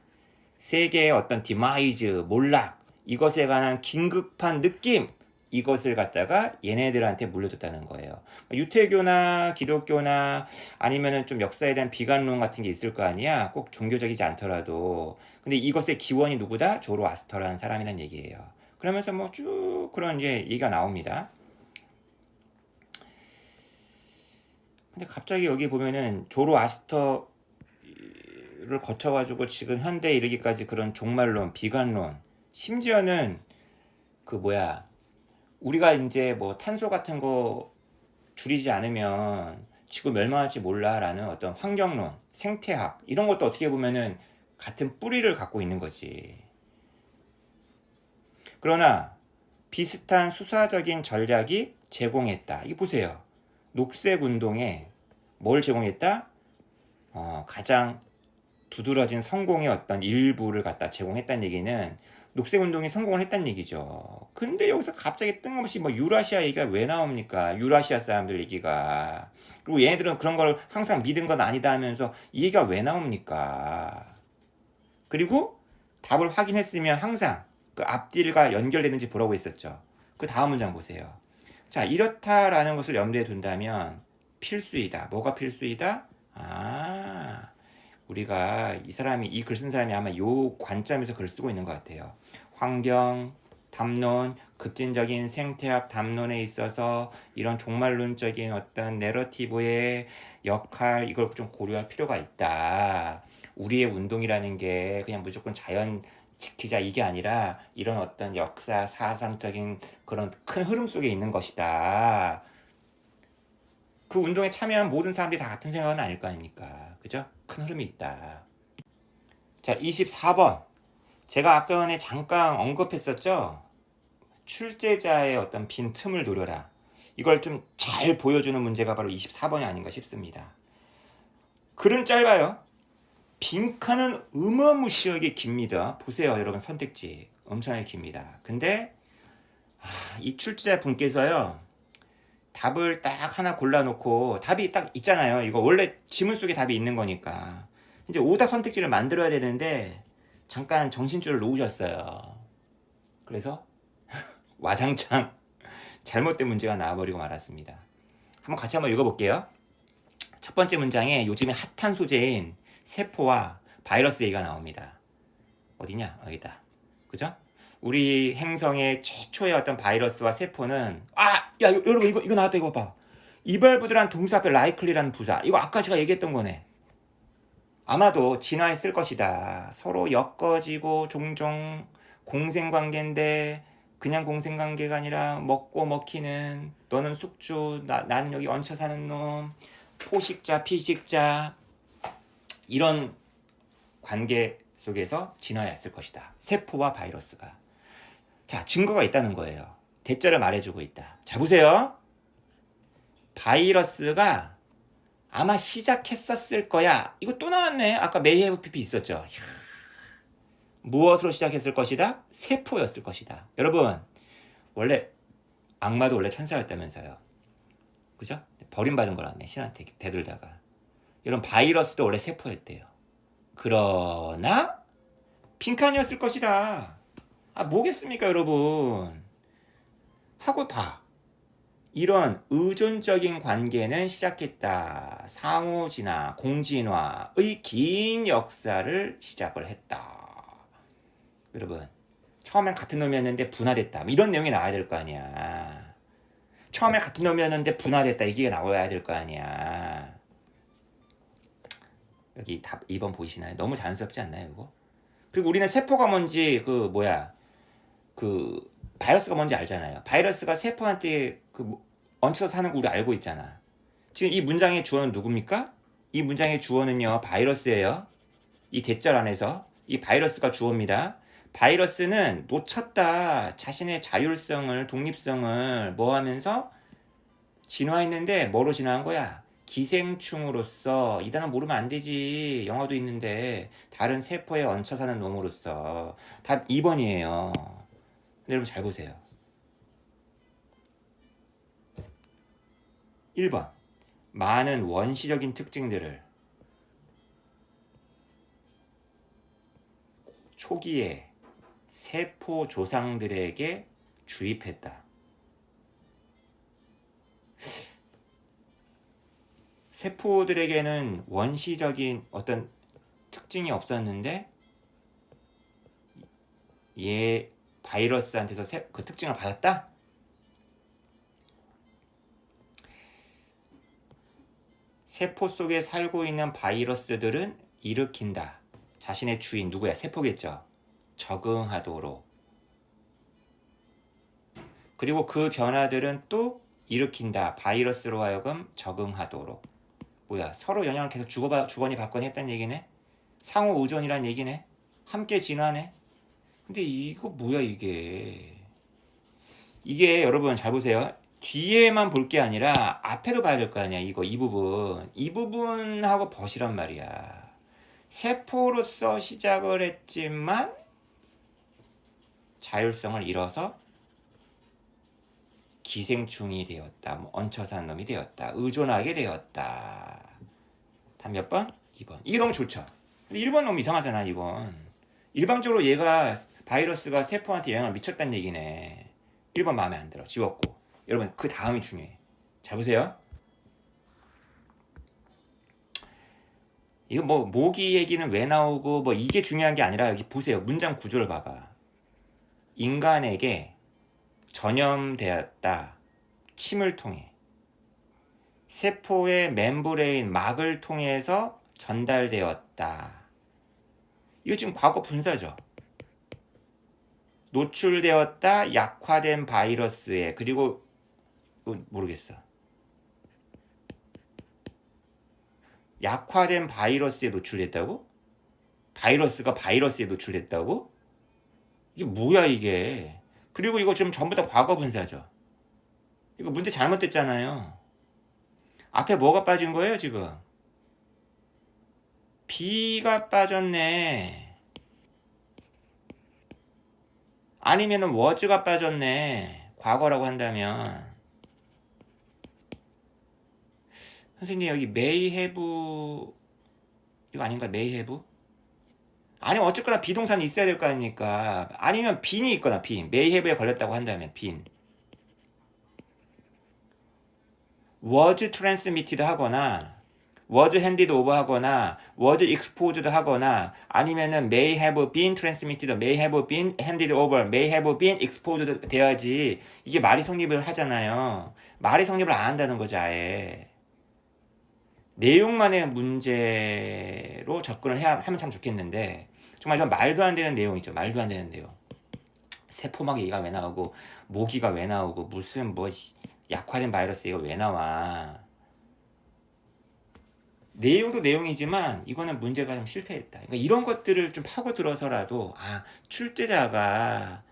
세계의 어떤 디마이즈, 몰락, 이것에 관한 긴급한 느낌, 이것을 갖다가 얘네들한테 물려줬다는 거예요. 유태교나 기독교나 아니면은 좀 역사에 대한 비관론 같은 게 있을 거 아니야. 꼭 종교적이지 않더라도. 근데 이것의 기원이 누구다? 조로아스터라는 사람이란 얘기예요. 그러면서 뭐 쭉 그런 이제 얘기가 나옵니다. 근데 갑자기 여기 보면은 조로아스터를 거쳐가지고 지금 현대에 이르기까지 그런 종말론, 비관론, 심지어는 우리가 이제 뭐 탄소 같은 거 줄이지 않으면 지구 멸망할지 몰라라는 어떤 환경론, 생태학 이런 것도 어떻게 보면은 같은 뿌리를 갖고 있는 거지. 그러나 비슷한 수사적인 전략이 제공했다. 이거 보세요. 녹색 운동에 뭘 제공했다? 가장 두드러진 성공의 어떤 일부를 갖다 제공했다는 얘기는 녹색 운동이 성공을 했다는 얘기죠. 근데 여기서 갑자기 뜬금없이 뭐 유라시아 얘기가 왜 나옵니까? 유라시아 사람들 얘기가. 그리고 얘네들은 그런 걸 항상 믿은 건 아니다 하면서 이 얘기가 왜 나옵니까? 그리고 답을 확인했으면 항상 그 앞뒤가 연결되는지 보라고 했었죠. 그 다음 문장 보세요. 자, 이렇다라는 것을 염두에 둔다면 필수이다. 뭐가 필수이다? 우리가 이 글 쓴 사람이 아마 요 관점에서 글 쓰고 있는 것 같아요. 환경, 담론, 급진적인 생태학 담론에 있어서 이런 종말론적인 어떤 내러티브의 역할, 이걸 좀 고려할 필요가 있다. 우리의 운동이라는 게 그냥 무조건 자연 지키자 이게 아니라 이런 어떤 역사, 사상적인 그런 큰 흐름 속에 있는 것이다. 그 운동에 참여한 모든 사람들이 다 같은 생각은 아닐 거 아닙니까? 그죠? 큰 흐름이 있다. 자, 24번. 제가 아까 전에 잠깐 언급했었죠? 출제자의 어떤 빈 틈을 노려라. 이걸 좀 잘 보여주는 문제가 바로 24번이 아닌가 싶습니다. 글은 짧아요. 빈칸은 어마무시하게 깁니다. 보세요, 여러분 선택지. 엄청나게 깁니다. 근데 이 출제자 분께서요. 답을 딱 하나 골라놓고 답이 딱 있잖아요. 이거 원래 지문 속에 답이 있는 거니까. 이제 오답 선택지를 만들어야 되는데 잠깐 정신줄을 놓으셨어요. 그래서 와장창 잘못된 문제가 나와버리고 말았습니다. 같이 한번 읽어볼게요. 첫 번째 문장에 요즘에 핫한 소재인 세포와 바이러스 얘기가 나옵니다. 어디냐? 여기다. 그죠? 우리 행성의 최초의 어떤 바이러스와 세포는 여러분 이거 나왔다. 이거 봐. 이발부들한 동사 앞에 likely라는 부사. 이거 아까 제가 얘기했던 거네. 아마도 진화했을 것이다. 서로 엮어지고 종종 공생관계인데 그냥 공생관계가 아니라 먹고 먹히는, 너는 숙주, 나는 여기 얹혀 사는 놈, 포식자, 피식자, 이런 관계 속에서 진화했을 것이다. 세포와 바이러스가. 자, 증거가 있다는 거예요. 대자를 말해주고 있다. 자, 보세요. 바이러스가 아마 시작했었을 거야. 이거 또 나왔네. 아까 메이헤브 피피 있었죠. 무엇으로 시작했을 것이다? 세포였을 것이다. 여러분, 원래 악마도 원래 천사였다면서요. 그죠? 버림받은 거라네. 신한테 대들다가. 이런 바이러스도 원래 세포였대요. 그러나 빈칸이었을 것이다. 뭐겠습니까, 여러분? 하고 봐. 이런 의존적인 관계는 시작했다. 상호진화, 공진화의 긴 역사를 시작을 했다. 여러분, 처음엔 같은 놈이었는데 분화됐다. 이런 내용이 나와야 될 거 아니야. 처음에 같은 놈이었는데 분화됐다. 이게 나와야 될 거 아니야. 여기 답 2번 보이시나요? 너무 자연스럽지 않나요, 이거? 그리고 우리는 세포가 뭔지 바이러스가 뭔지 알잖아요. 바이러스가 세포한테 얹혀서 사는 거 우리 알고 있잖아. 지금 이 문장의 주어는 누굽니까? 이 문장의 주어는요, 바이러스예요. 이 대절 안에서 이 바이러스가 주어입니다. 바이러스는 놓쳤다. 자신의 자율성을, 독립성을 뭐 하면서 진화했는데 뭐로 진화한 거야? 기생충으로서. 이 단어 모르면 안 되지. 영어도 있는데. 다른 세포에 얹혀 사는 놈으로서. 답 2번이에요. 근데 여러분 잘 보세요. 1번. 많은 원시적인 특징들을 초기에 세포 조상들에게 주입했다. 세포들에게는 원시적인 어떤 특징이 없었는데 얘 바이러스한테서 그 특징을 받았다? 세포 속에 살고 있는 바이러스들은 일으킨다. 자신의 주인 누구야? 세포겠죠. 적응하도록. 그리고 그 변화들은 또 일으킨다. 바이러스로 하여금 적응하도록. 뭐야? 서로 영향을 계속 주거니 받거니 했다는 얘기네? 상호 의존이란 얘기네? 함께 진화네? 근데 이거 뭐야 이게? 이게 여러분 잘 보세요. 뒤에만 볼 게 아니라 앞에도 봐야 될 거 아니야. 이 부분하고 벗이란 말이야. 세포로서 시작을 했지만 자율성을 잃어서 기생충이 되었다. 얹혀 사는 놈이 되었다. 의존하게 되었다. 답 몇 번? 2번. 이게 너무 좋죠. 근데 1번 너무 이상하잖아, 이건. 일방적으로 얘가 바이러스가 세포한테 영향을 미쳤다는 얘기네. 1번 마음에 안 들어. 지웠고. 여러분 그 다음이 중요해. 잘 보세요. 이거 뭐 모기 얘기는 왜 나오고 뭐 이게 중요한 게 아니라 여기 보세요. 문장 구조를 봐봐. 인간에게 전염되었다. 침을 통해. 세포의 멤브레인 막을 통해서 전달되었다. 이거 지금 과거 분사죠. 노출되었다. 약화된 바이러스에. 그리고 모르겠어. 약화된 바이러스에 노출됐다고? 바이러스가 바이러스에 노출됐다고? 이게 뭐야 이게? 그리고 이거 지금 전부 다 과거 분사죠. 이거 문제 잘못됐잖아요. 앞에 뭐가 빠진 거예요 지금? B가 빠졌네. 아니면은 was가 빠졌네. 과거라고 한다면. 선생님 여기 may have 이거 아닌가? may have? 아니면 어쨌거나 비동사는 있어야 될 거 아닙니까? 아니면 빈이 있거나 빈. may have에 걸렸다고 한다면 빈. was transmitted 하거나 was handed over 하거나 was exposed 하거나 아니면은 may have been transmitted, may have been handed over, may have been exposed 돼야지 이게 말이 성립을 하잖아요. 말이 성립을 안 한다는 거죠 아예. 내용만의 문제로 접근을 하면 참 좋겠는데 정말 이런 말도 안 되는 내용이죠. 말도 안 되는 내용. 세포막 얘기가 왜 나오고 모기가 왜 나오고 무슨 뭐 약화된 바이러스 이거 왜 나와. 내용도 내용이지만 이거는 문제가 좀 실패했다. 그러니까 이런 것들을 좀 파고들어서라도 출제자가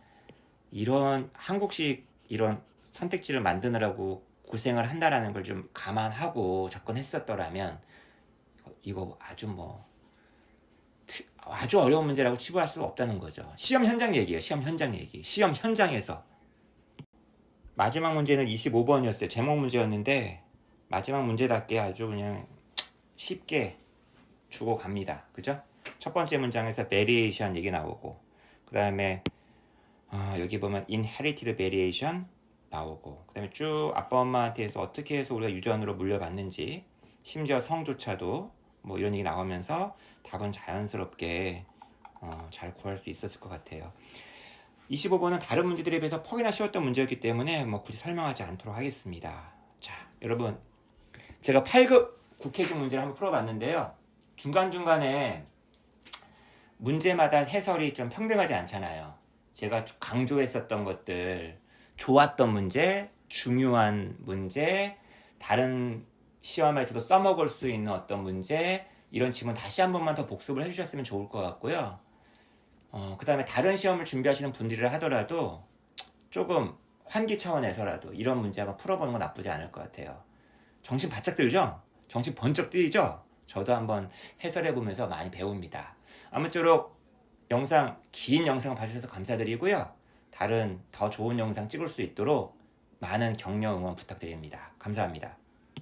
이런 한국식 이런 선택지를 만드느라고 고생을 한다라는 걸 좀 감안하고 접근했었더라면 이거 아주 어려운 문제라고 치부할 수가 없다는 거죠. 시험 현장 얘기예요. 시험 현장 얘기. 시험 현장에서. 마지막 문제는 25번이었어요. 제목 문제였는데 마지막 문제답게 아주 그냥 쉽게 주고 갑니다. 그죠? 첫 번째 문장에서 variation 얘기 나오고 그 다음에 여기 보면 inherited variation 나오고 그 다음에 쭉 아빠 엄마한테서 어떻게 해서 우리가 유전으로 물려받는지 심지어 성조차도 뭐 이런 얘기 나오면서 답은 자연스럽게 잘 구할 수 있었을 것 같아요. 25번은 다른 문제들에 비해서 퍽이나 쉬웠던 문제였기 때문에 뭐 굳이 설명하지 않도록 하겠습니다. 자, 여러분 제가 8급 국회직 문제를 한번 풀어봤는데요. 중간중간에 문제마다 해설이 좀 평등하지 않잖아요. 제가 강조했었던 것들, 좋았던 문제, 중요한 문제, 다른 시험에서도 써먹을 수 있는 어떤 문제, 이런 질문 다시 한 번만 더 복습을 해주셨으면 좋을 것 같고요. 그 다음에 다른 시험을 준비하시는 분들이라 하더라도 조금 환기 차원에서라도 이런 문제 한번 풀어보는 건 나쁘지 않을 것 같아요. 정신 바짝 들죠? 정신 번쩍 뜨이죠? 저도 한번 해설해보면서 많이 배웁니다. 아무쪼록 긴 영상 봐주셔서 감사드리고요. 다른 더 좋은 영상 찍을 수 있도록 많은 격려 응원 부탁드립니다. 감사합니다.